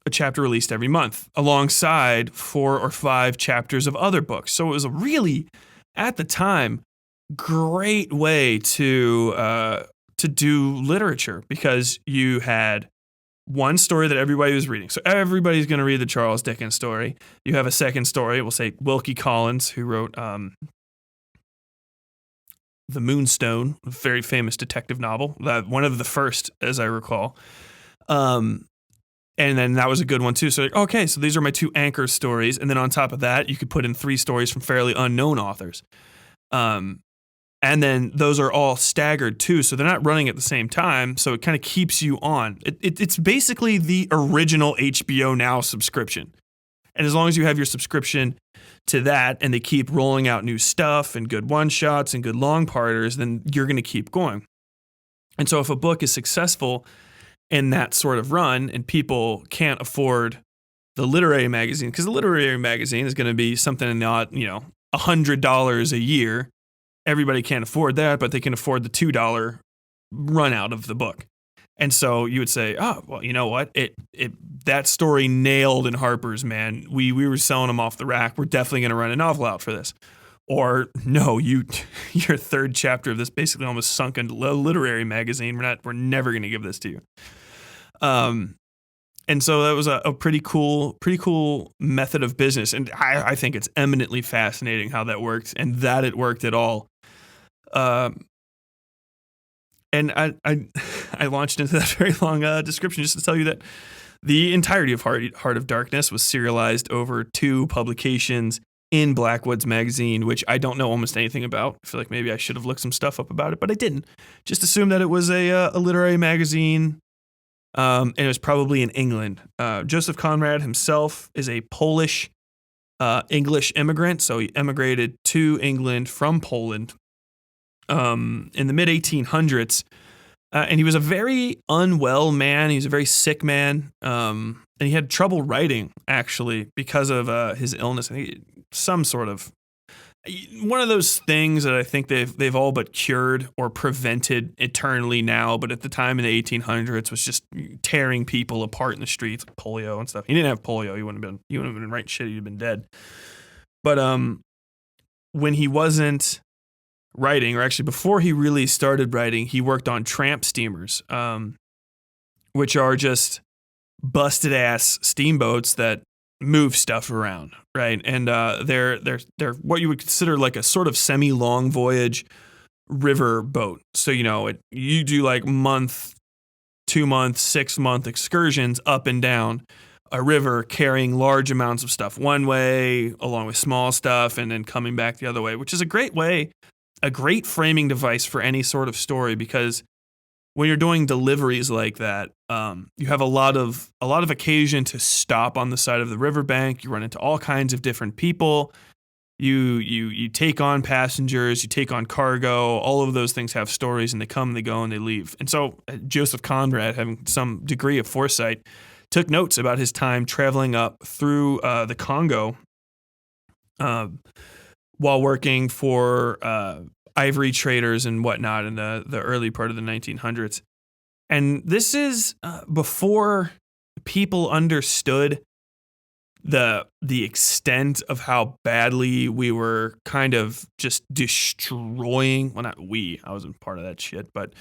chapter released every month alongside 4 or 5 chapters of other books. So it was a really, at the time, great way to do literature, because you had one story that everybody was reading. So everybody's going to read the Charles Dickens story. You have a second story, we'll say Wilkie Collins, who wrote The Moonstone, a very famous detective novel, one of the first, as I recall. And then that was a good one too. So, okay, so these are my 2 anchor stories. And then on top of that, you could put in 3 stories from fairly unknown authors. And then those are all staggered too. So they're not running at the same time. So it kind of keeps you on. It's basically the original HBO Now subscription. And as long as you have your subscription to that and they keep rolling out new stuff and good one-shots and good long-parters, then you're going to keep going. And so if a book is successful in that sort of run and people can't afford the literary magazine, because the literary magazine is going to be something in the, $100 a year. Everybody can't afford that, but they can afford the $2 run out of the book. And so you would say, oh, well, you know what? That story nailed in Harper's, man. We were selling them off the rack. We're definitely going to run a novel out for this. Or no, your 3rd chapter of this basically almost sunk into a literary magazine. We're never going to give this to you. And so that was a pretty cool method of business. And I think it's eminently fascinating how that worked, and that it worked at all. And I launched into that very long description just to tell you that the entirety of Heart of Darkness was serialized over 2 publications in Blackwood's magazine, which I don't know almost anything about. I feel like maybe I should have looked some stuff up about it, but I didn't. Just assumed that it was a literary magazine, and it was probably in England. Joseph Conrad himself is a Polish English immigrant, so he emigrated to England from Poland in the mid-1800s. And he was a very unwell man. He was a very sick man. And he had trouble writing, actually, because of his illness. I think some sort of one of those things that I think they've all but cured or prevented eternally now. But at the time in the 1800s was just tearing people apart in the streets, polio and stuff. He didn't have polio. He wouldn't have been writing shit. He'd have been dead. But when he wasn't writing, or actually before he really started writing, he worked on tramp steamers, which are just busted ass steamboats that move stuff around, right? And they're what you would consider like a sort of semi-long voyage river boat. So you do like month, 2 month, 6 month excursions up and down a river, carrying large amounts of stuff one way along with small stuff, and then coming back the other way, which is a great framing device for any sort of story, because when you're doing deliveries like that, you have a lot of occasion to stop on the side of the riverbank. You run into all kinds of different people. You take on passengers, you take on cargo. All of those things have stories, and they come, they go, and they leave. And so Joseph Conrad, having some degree of foresight, took notes about his time traveling up through the Congo while working for ivory traders and whatnot in the early part of the 1900s. And this is before people understood the extent of how badly we were kind of just destroying, well, not we, I wasn't part of that shit, but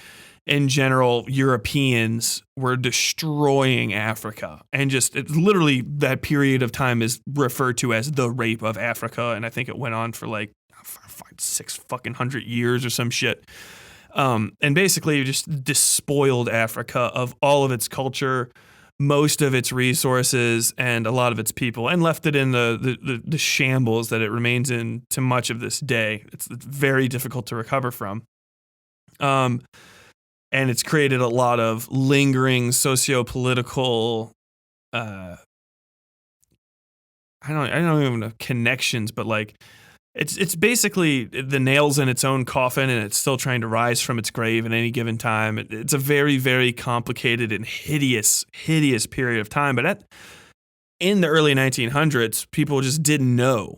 in general, Europeans were destroying Africa. And just literally that period of time is referred to as the rape of Africa. And I think it went on for like 600 years or some shit. And basically just despoiled Africa of all of its culture, most of its resources, and a lot of its people, and left it in the shambles that it remains in to much of this day. It's very difficult to recover from. And it's created a lot of lingering socio-political, I don't even know connections, but like it's basically the nails in its own coffin, and it's still trying to rise from its grave at any given time. It's a very, very complicated and hideous period of time. But in the early 1900s, people just didn't know.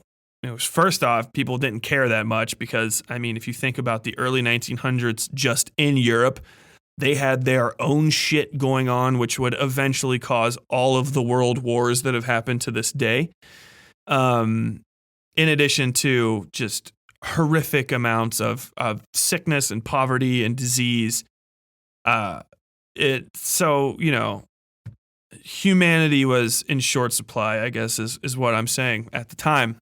First off, people didn't care that much because, I mean, if you think about the early 1900s just in Europe, They had their own shit going on, which would eventually cause all of the world wars that have happened to this day. In addition to just horrific amounts of sickness and poverty and disease. Humanity was in short supply, I guess, is what I'm saying at the time.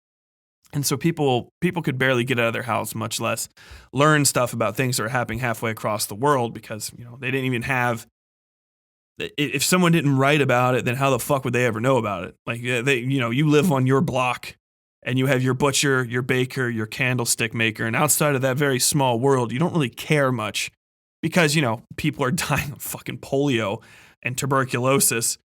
And so people could barely get out of their house, much less learn stuff about things that are happening halfway across the world, because they didn't even have. If someone didn't write about it, then how the fuck would they ever know about it? Like you live on your block, and you have your butcher, your baker, your candlestick maker, and outside of that very small world, you don't really care much, because people are dying of fucking polio and tuberculosis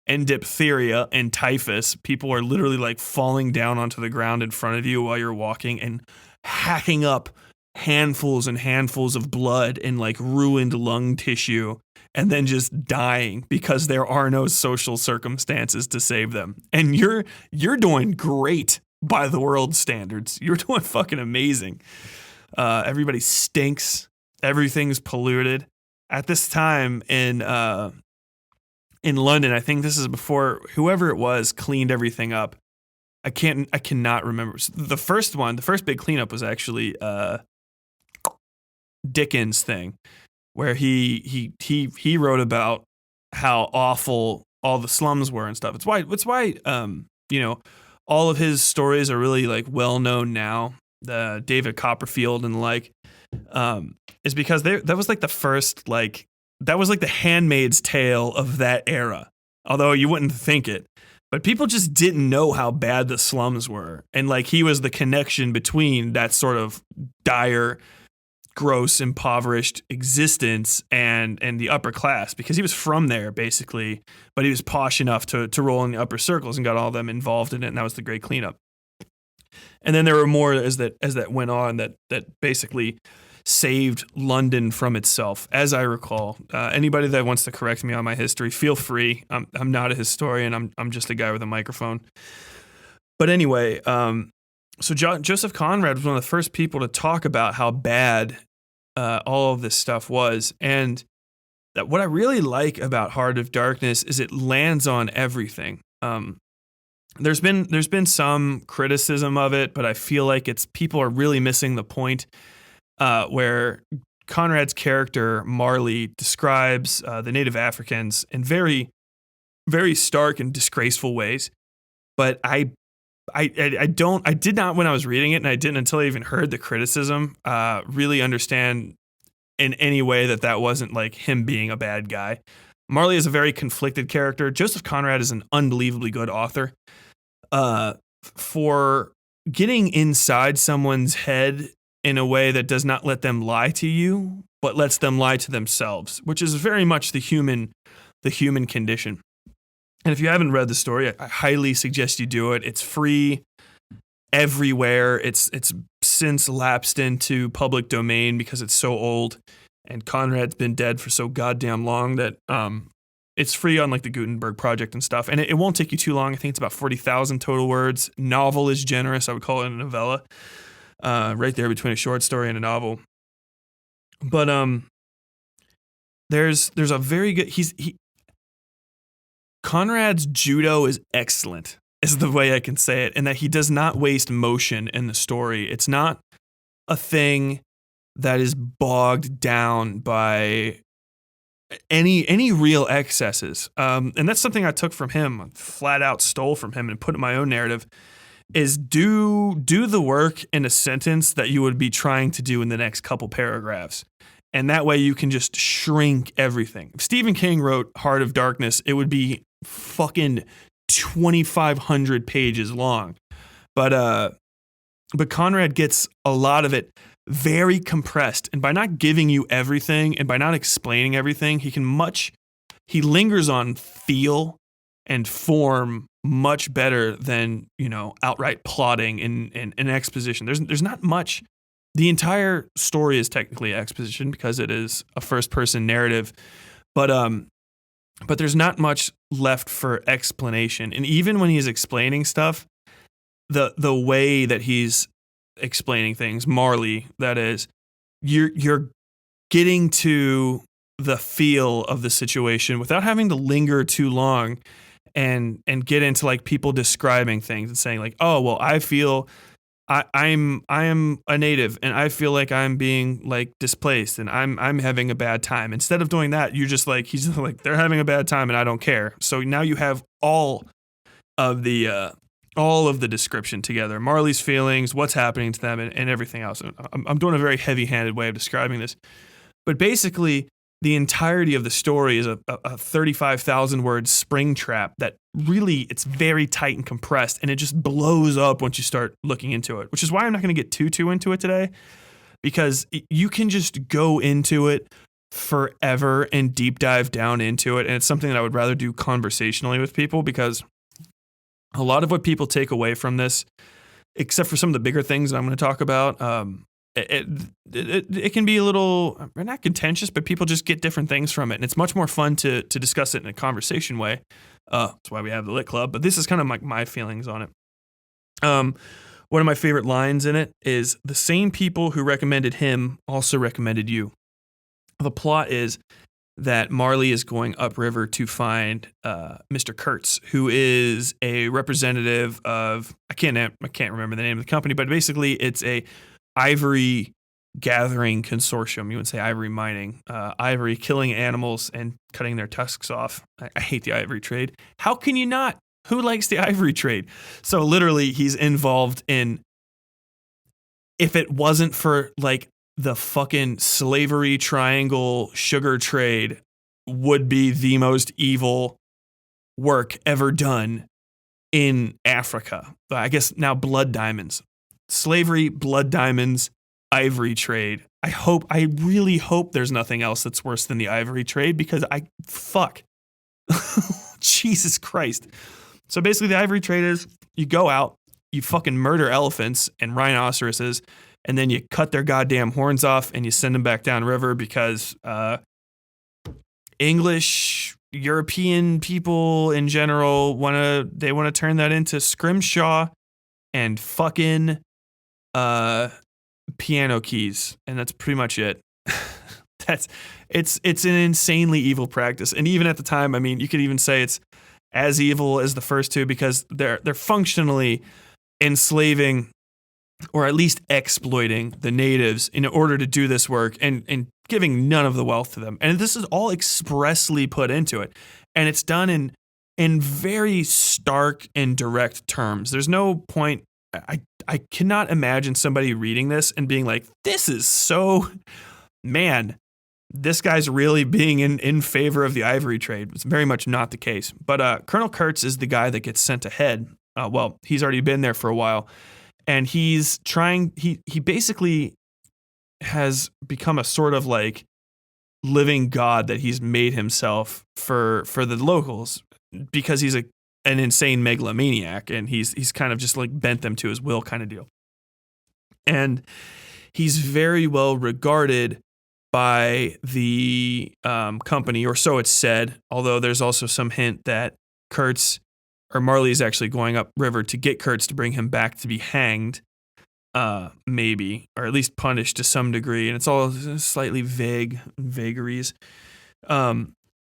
and diphtheria and typhus. People are literally like falling down onto the ground in front of you while you're walking and hacking up handfuls and handfuls of blood and like ruined lung tissue, and then just dying because there are no social circumstances to save them. And you're doing great by the world standards. You're doing fucking amazing. Everybody stinks. Everything's polluted. At this time in London, I think this is before whoever it was cleaned everything up. I cannot remember. The first big cleanup was actually Dickens' thing, where he wrote about how awful all the slums were and stuff. It's why all of his stories are really like well known now. The David Copperfield and is because that was like the first that was like the Handmaid's Tale of that era. Although you wouldn't think it, but people just didn't know how bad the slums were, and he was the connection between that sort of dire, gross, impoverished existence and the upper class, because he was from there basically, but he was posh enough to roll in the upper circles and got all of them involved in it, and that was the Great Cleanup. And then there were more as that went on that basically saved London from itself, as I recall. Anybody that wants to correct me on my history, feel free. I'm not a historian. I'm just a guy with a microphone. But anyway, so Joseph Conrad was one of the first people to talk about how bad all of this stuff was, and that what I really like about Heart of Darkness is it lands on everything. There's been some criticism of it, but I feel like people are really missing the point, where Conrad's character Marley describes the Native Africans in very, very stark and disgraceful ways. But I did not, when I was reading it, and I didn't until I even heard the criticism, really understand in any way that wasn't like him being a bad guy. Marley is a very conflicted character. Joseph Conrad is an unbelievably good author. For getting inside someone's head in a way that does not let them lie to you, but lets them lie to themselves, which is very much the human condition. And if you haven't read the story, I highly suggest you do it. It's free everywhere. It's since lapsed into public domain because it's so old, and Conrad's been dead for so goddamn long that it's free on the Gutenberg Project and stuff. And it won't take you too long. I think it's about 40,000 total words. Novel is generous. I would call it a novella. Right there between a short story and a novel. But there's a very good Conrad's judo is excellent, is the way I can say it, and that he does not waste motion in the story. It's not a thing that is bogged down by any real excesses. And that's something I took from him, flat out stole from him and put in my own narrative, is do the work in a sentence that you would be trying to do in the next couple paragraphs. And that way you can just shrink everything. If Stephen King wrote Heart of Darkness, it would be fucking 2,500 pages long. But Conrad gets a lot of it very compressed. And by not giving you everything and by not explaining everything, he lingers on feel and form much better than, outright plotting and exposition. There's not much. The entire story is technically exposition because it is a first-person narrative, but there's not much left for explanation. And even when he's explaining stuff, the way that he's explaining things, Marley, that is, you're getting to the feel of the situation without having to linger too long and get into like people describing things and saying like, oh well, I am a native and I feel like I'm being like displaced and I'm having a bad time. Instead of doing that, you're just like, he's like, they're having a bad time and I don't care. So now you have of the all of the description together, Marley's feelings, what's happening to them, and everything else. I'm doing a very heavy-handed way of describing this, but basically, the entirety of the story is a 35,000 word spring trap that really, it's very tight and compressed, and it just blows up once you start looking into it, which is why I'm not going to get too into it today, because you can just go into it forever and deep dive down into it, and it's something that I would rather do conversationally with people, because a lot of what people take away from this, except for some of the bigger things that I'm going to talk about, it can be a little, not contentious, but people just get different things from it. And it's much more fun to discuss it in a conversation way. That's why we have the Lit Club. But this is kind of like my feelings on it. One of my favorite lines in it is, the same people who recommended him also recommended you. The plot is that Marley is going upriver to find Mr. Kurtz, who is a representative of, I can't remember the name of the company, but basically it's a ivory gathering consortium. You would say ivory mining, ivory killing animals and cutting their tusks off. I hate the ivory trade. How can you not? Who likes the ivory trade? So literally he's involved in, if it wasn't for like the fucking slavery triangle sugar trade, would be the most evil work ever done in Africa. I guess now blood diamonds. Slavery, blood diamonds, ivory trade. I really hope there's nothing else that's worse than the ivory trade, because fuck. Jesus Christ. So basically the ivory trade is, you go out, you fucking murder elephants and rhinoceroses, and then you cut their goddamn horns off and you send them back downriver because English, European people in general want to turn that into scrimshaw and fucking piano keys, and that's pretty much it. It's an insanely evil practice, and even at the time, I mean, you could even say it's as evil as the first two, because they're functionally enslaving or at least exploiting the natives in order to do this work, and giving none of the wealth to them. And this is all expressly put into it, and it's done in very stark and direct terms. There's no point. I cannot imagine somebody reading this and being like, this is so, man, this guy's really being in favor of the ivory trade. It's very much not the case. But Colonel Kurtz is the guy that gets sent ahead. Well, he's already been there for a while, and he's trying, he basically has become a sort of like living god that he's made himself for the locals, because he's an insane megalomaniac, and he's kind of just like bent them to his will kind of deal. And he's very well regarded by the company, or so it's said, although there's also some hint that Kurtz, or Marley, is actually going up river to get Kurtz to bring him back to be hanged, maybe, or at least punished to some degree. And it's all slightly vagaries.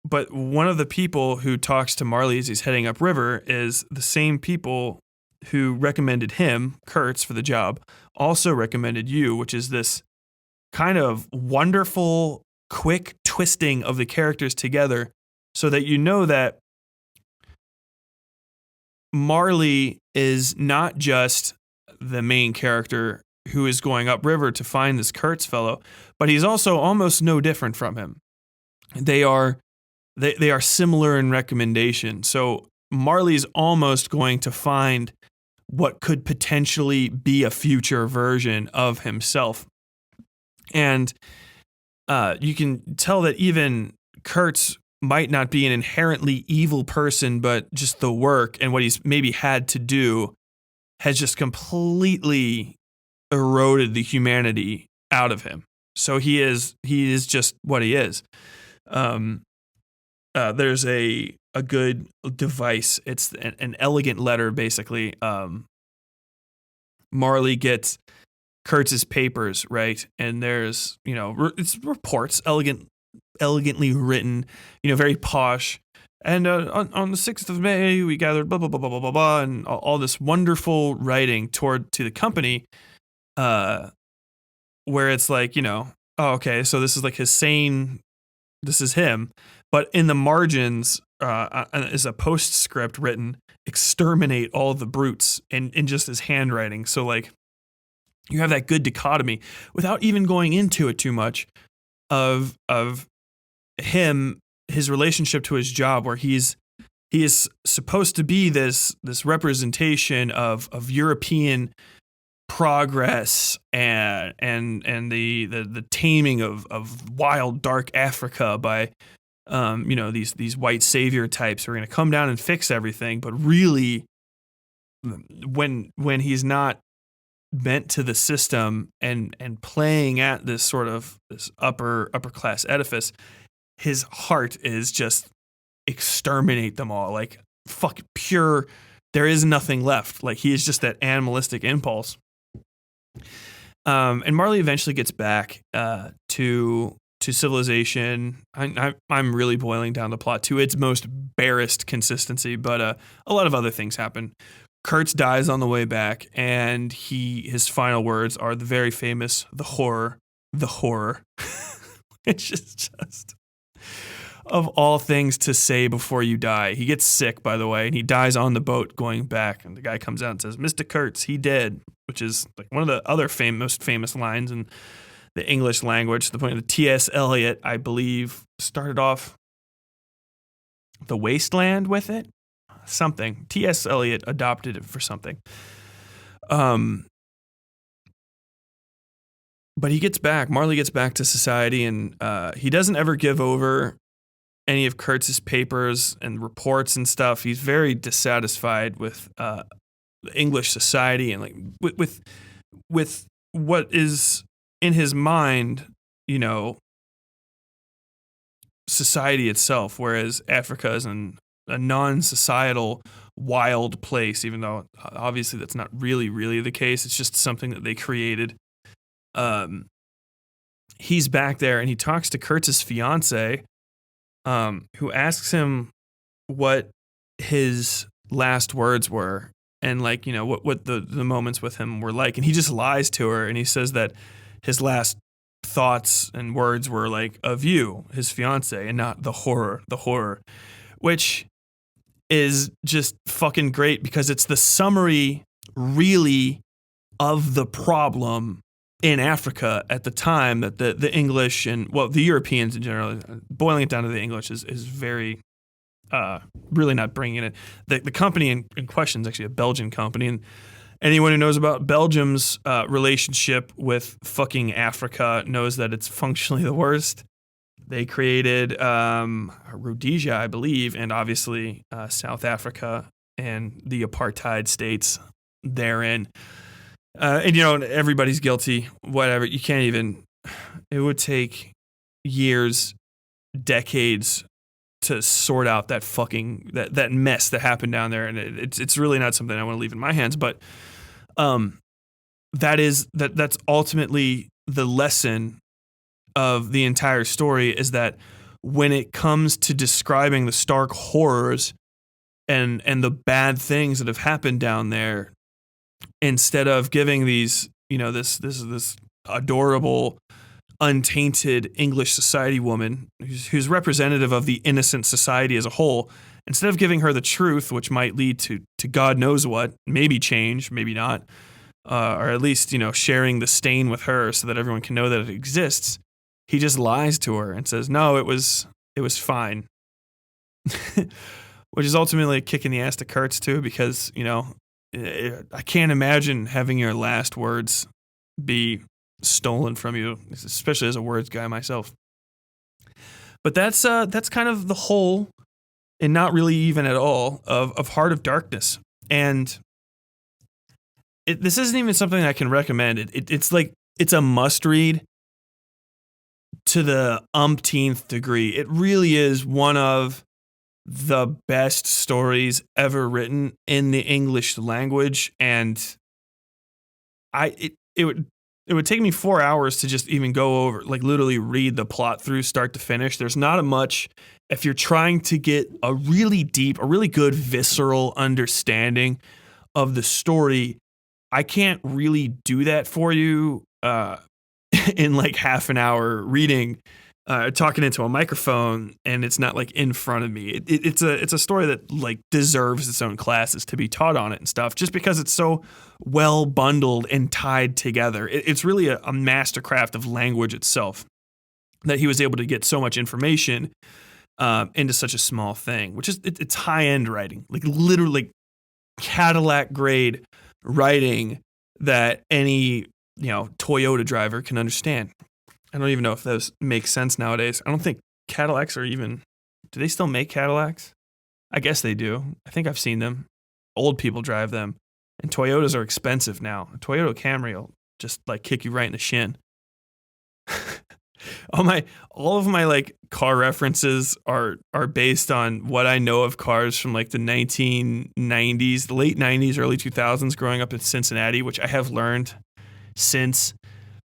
But one of the people who talks to Marley as he's heading upriver is the same people who recommended him, Kurtz, for the job, also recommended you, which is this kind of wonderful, quick twisting of the characters together so that you know that Marley is not just the main character who is going upriver to find this Kurtz fellow, but he's also almost no different from him. They are similar in recommendation. So Marley's almost going to find what could potentially be a future version of himself. And you can tell that even Kurtz might not be an inherently evil person, but just the work and what he's maybe had to do has just completely eroded the humanity out of him. So he is just what he is. There's a good device. It's an elegant letter, basically. Marley gets Kurtz's papers, right? And there's, it's reports, elegant elegantly written, very posh. And on the 6th of May, we gathered blah, blah, blah, blah, blah, blah, blah, and all this wonderful writing to the company, where it's like, oh, okay, so this is like this is him. But in the margins is a postscript written, exterminate all the brutes, in just his handwriting. So like you have that good dichotomy without even going into it too much of him, his relationship to his job, where he is supposed to be this representation of European progress and the taming of wild dark Africa by these white savior types who are going to come down and fix everything. But really, when he's not bent to the system and playing at this sort of this upper class edifice, his heart is just exterminate them all, like fuck pure. There is nothing left. Like he is just that animalistic impulse. And Marley eventually gets back to civilization. I'm really boiling down the plot to its most barest consistency, but a lot of other things happen. Kurtz dies on the way back, and his final words are the very famous "the horror," which is just of all things to say before you die. He gets sick, by the way, and he dies on the boat going back. And the guy comes out and says, "Mr. Kurtz, he dead," which is like one of the other most famous lines in the English language. To the point that T.S. Eliot, I believe, started off The Wasteland with it. Something. T.S. Eliot adopted it for something. But he gets back. Marley gets back to society, and he doesn't ever give over any of Kurtz's papers and reports and stuff. He's very dissatisfied with English society and like with what is in his mind, society itself. Whereas Africa is a non-societal, wild place, even though obviously that's not really the case. It's just something that they created. He's back there and he talks to Kurtz's fiance, who asks him what his last words were and like, what the moments with him were like. And he just lies to her and he says that his last thoughts and words were like of you, his fiance, and not the horror, which is just fucking great because it's the summary really of the problem in Africa at the time that the English and, well, the Europeans in general, boiling it down to the English is very really not bringing it. The company in question is actually a Belgian company, and anyone who knows about Belgium's relationship with fucking Africa knows that it's functionally the worst. They created Rhodesia, I believe, and obviously South Africa and the apartheid states therein. And, everybody's guilty, whatever. You can't even, it would take years, decades to sort out that fucking, that mess that happened down there. And it's really not something I want to leave in my hands. But that's ultimately the lesson of the entire story, is that when it comes to describing the stark horrors and the bad things that have happened down there, instead of giving these, this adorable, untainted English society woman who's representative of the innocent society as a whole, instead of giving her the truth, which might lead to God knows what, maybe change, maybe not, or at least, sharing the stain with her so that everyone can know that it exists, he just lies to her and says, no, it was fine. Which is ultimately a kick in the ass to Kurtz too, because, I can't imagine having your last words be stolen from you, especially as a words guy myself. But that's kind of the whole, and not really even at all, of Heart of Darkness. And this isn't even something I can recommend. It's like, it's a must read to the umpteenth degree. It really is one of the best stories ever written in the English language, and it it would take me 4 hours to just even go over, like literally read the plot through start to finish. There's not a much, if you're trying to get a really deep, a really good visceral understanding of the story, I can't really do that for you in like half an hour reading, talking into a microphone, and it's not like in front of me. It's a story that like deserves its own classes to be taught on it and stuff, just because it's so well bundled and tied together. It's really a mastercraft of language itself that he was able to get so much information into such a small thing, which is it's high end writing, like literally Cadillac grade writing that any Toyota driver can understand. I don't even know if those make sense nowadays. I don't think Cadillacs are even. Do they still make Cadillacs? I guess they do. I think I've seen them. Old people drive them, and Toyotas are expensive now. A Toyota Camry will just like kick you right in the shin. all of my like car references are based on what I know of cars from like the 1990s, the late 90s, early 2000s, growing up in Cincinnati, which I have learned since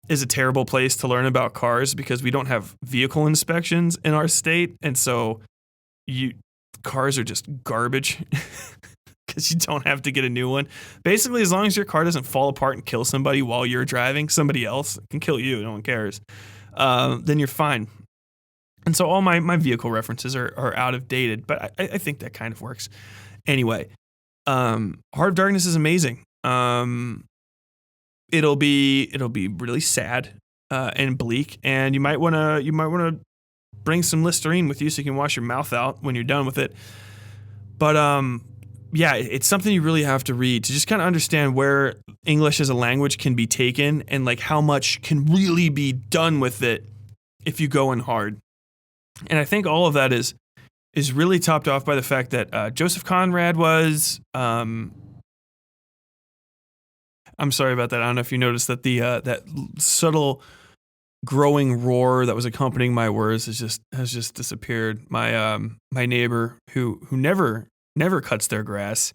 is a terrible place to learn about cars because we don't have vehicle inspections in our state, and so cars are just garbage because you don't have to get a new one. Basically, as long as your car doesn't fall apart and kill somebody while you're driving, somebody else can kill you. No one cares. Then you're fine. And so all my vehicle references are out of dated, but I think that kind of works. Anyway, Heart of Darkness is amazing. It'll be really sad and bleak, and you might wanna bring some Listerine with you so you can wash your mouth out when you're done with it. But yeah, it's something you really have to read to just kind of understand where English as a language can be taken and like how much can really be done with it if you go in hard. And I think all of that is really topped off by the fact that Joseph Conrad was. I'm sorry about that. I don't know if you noticed that the that subtle growing roar that was accompanying my words has just disappeared. My neighbor who never cuts their grass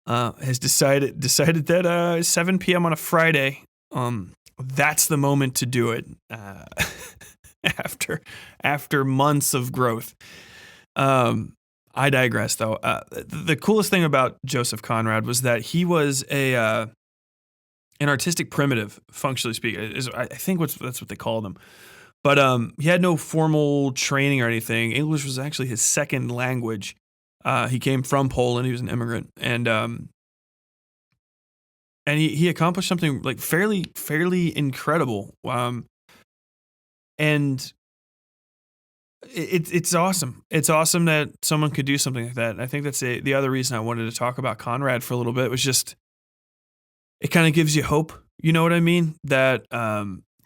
has decided that 7 p.m. on a Friday, that's the moment to do it. After months of growth. I digress though. The coolest thing about Joseph Conrad was that he was an artistic primitive, functionally speaking. I think that's what they called him. But he had no formal training or anything. English was actually his second language. He came from Poland. He was an immigrant, and he accomplished something like fairly incredible. And it's awesome. It's awesome that someone could do something like that. And I think that's the other reason I wanted to talk about Conrad for a little bit was just. It kind of gives you hope, you know what I mean? That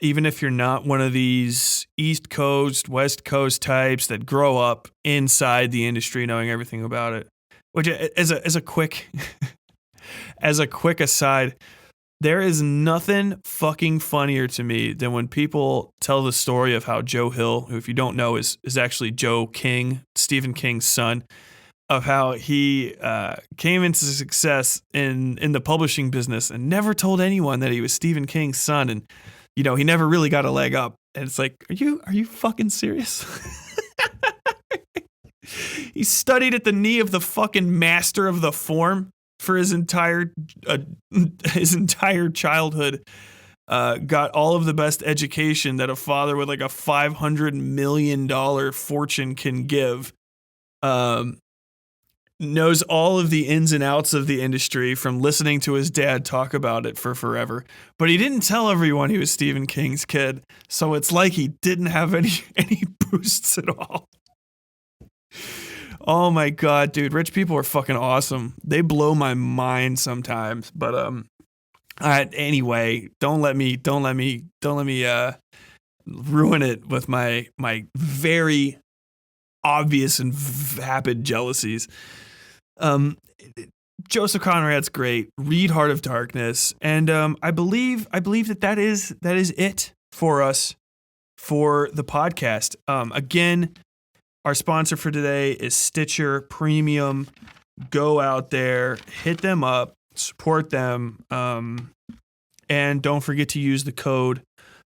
even if you're not one of these East Coast, West Coast types that grow up inside the industry knowing everything about it, which as a quick as a quick aside, there is nothing fucking funnier to me than when people tell the story of how Joe Hill, who if you don't know is actually Joe King, Stephen King's son, of how he came into success in the publishing business and never told anyone that he was Stephen King's son, and he never really got a leg up. And it's like, are you fucking serious? He studied at the knee of the fucking master of the form for his entire childhood. Got all of the best education that a father with like a $500 million fortune can give. Knows all of the ins and outs of the industry from listening to his dad talk about it for forever. But he didn't tell everyone he was Stephen King's kid, so it's like he didn't have any boosts at all. Oh my god, dude, rich people are fucking awesome. They blow my mind sometimes. But anyway, don't let me ruin it with my very obvious and vapid jealousies. Joseph Conrad's great. Read Heart of Darkness, and I believe that is it for us for the podcast. Again, our sponsor for today is Stitcher Premium. Go out there, hit them up, support them, and And don't forget to use the code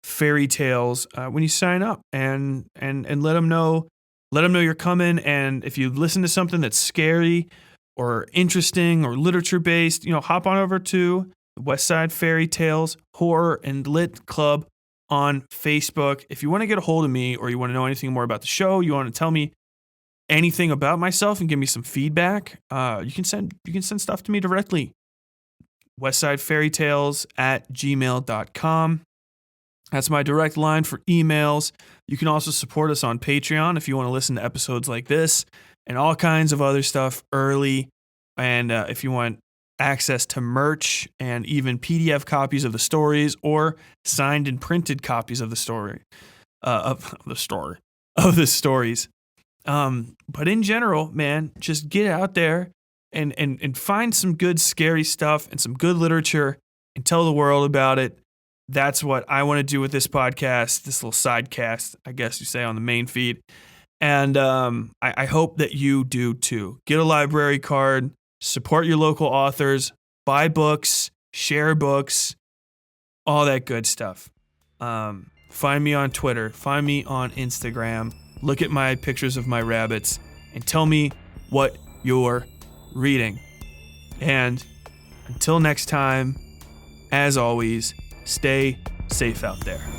Fairytales when you sign up, and let them know you're coming. And if you listen to something that's scary or interesting or literature based, hop on over to the Westside Fairytales Horror and Lit Club on Facebook. If you want to get a hold of me, or you want to know anything more about the show, you want to tell me anything about myself and give me some feedback, you can send stuff to me directly. westsidefairytales@gmail.com. That's my direct line for emails. You can also support us on Patreon if you want to listen to episodes like this and all kinds of other stuff early. And if you want access to merch and even PDF copies of the stories, or signed and printed copies of the stories. But in general, man, just get out there and find some good scary stuff and some good literature and tell the world about it. That's what I want to do with this podcast, this little sidecast, I guess you say, on the main feed. And I hope that you do too. Get a library card, support your local authors, buy books, share books, all that good stuff. Find me on Twitter, find me on Instagram, look at my pictures of my rabbits, and tell me what you're reading. And until next time, as always, stay safe out there.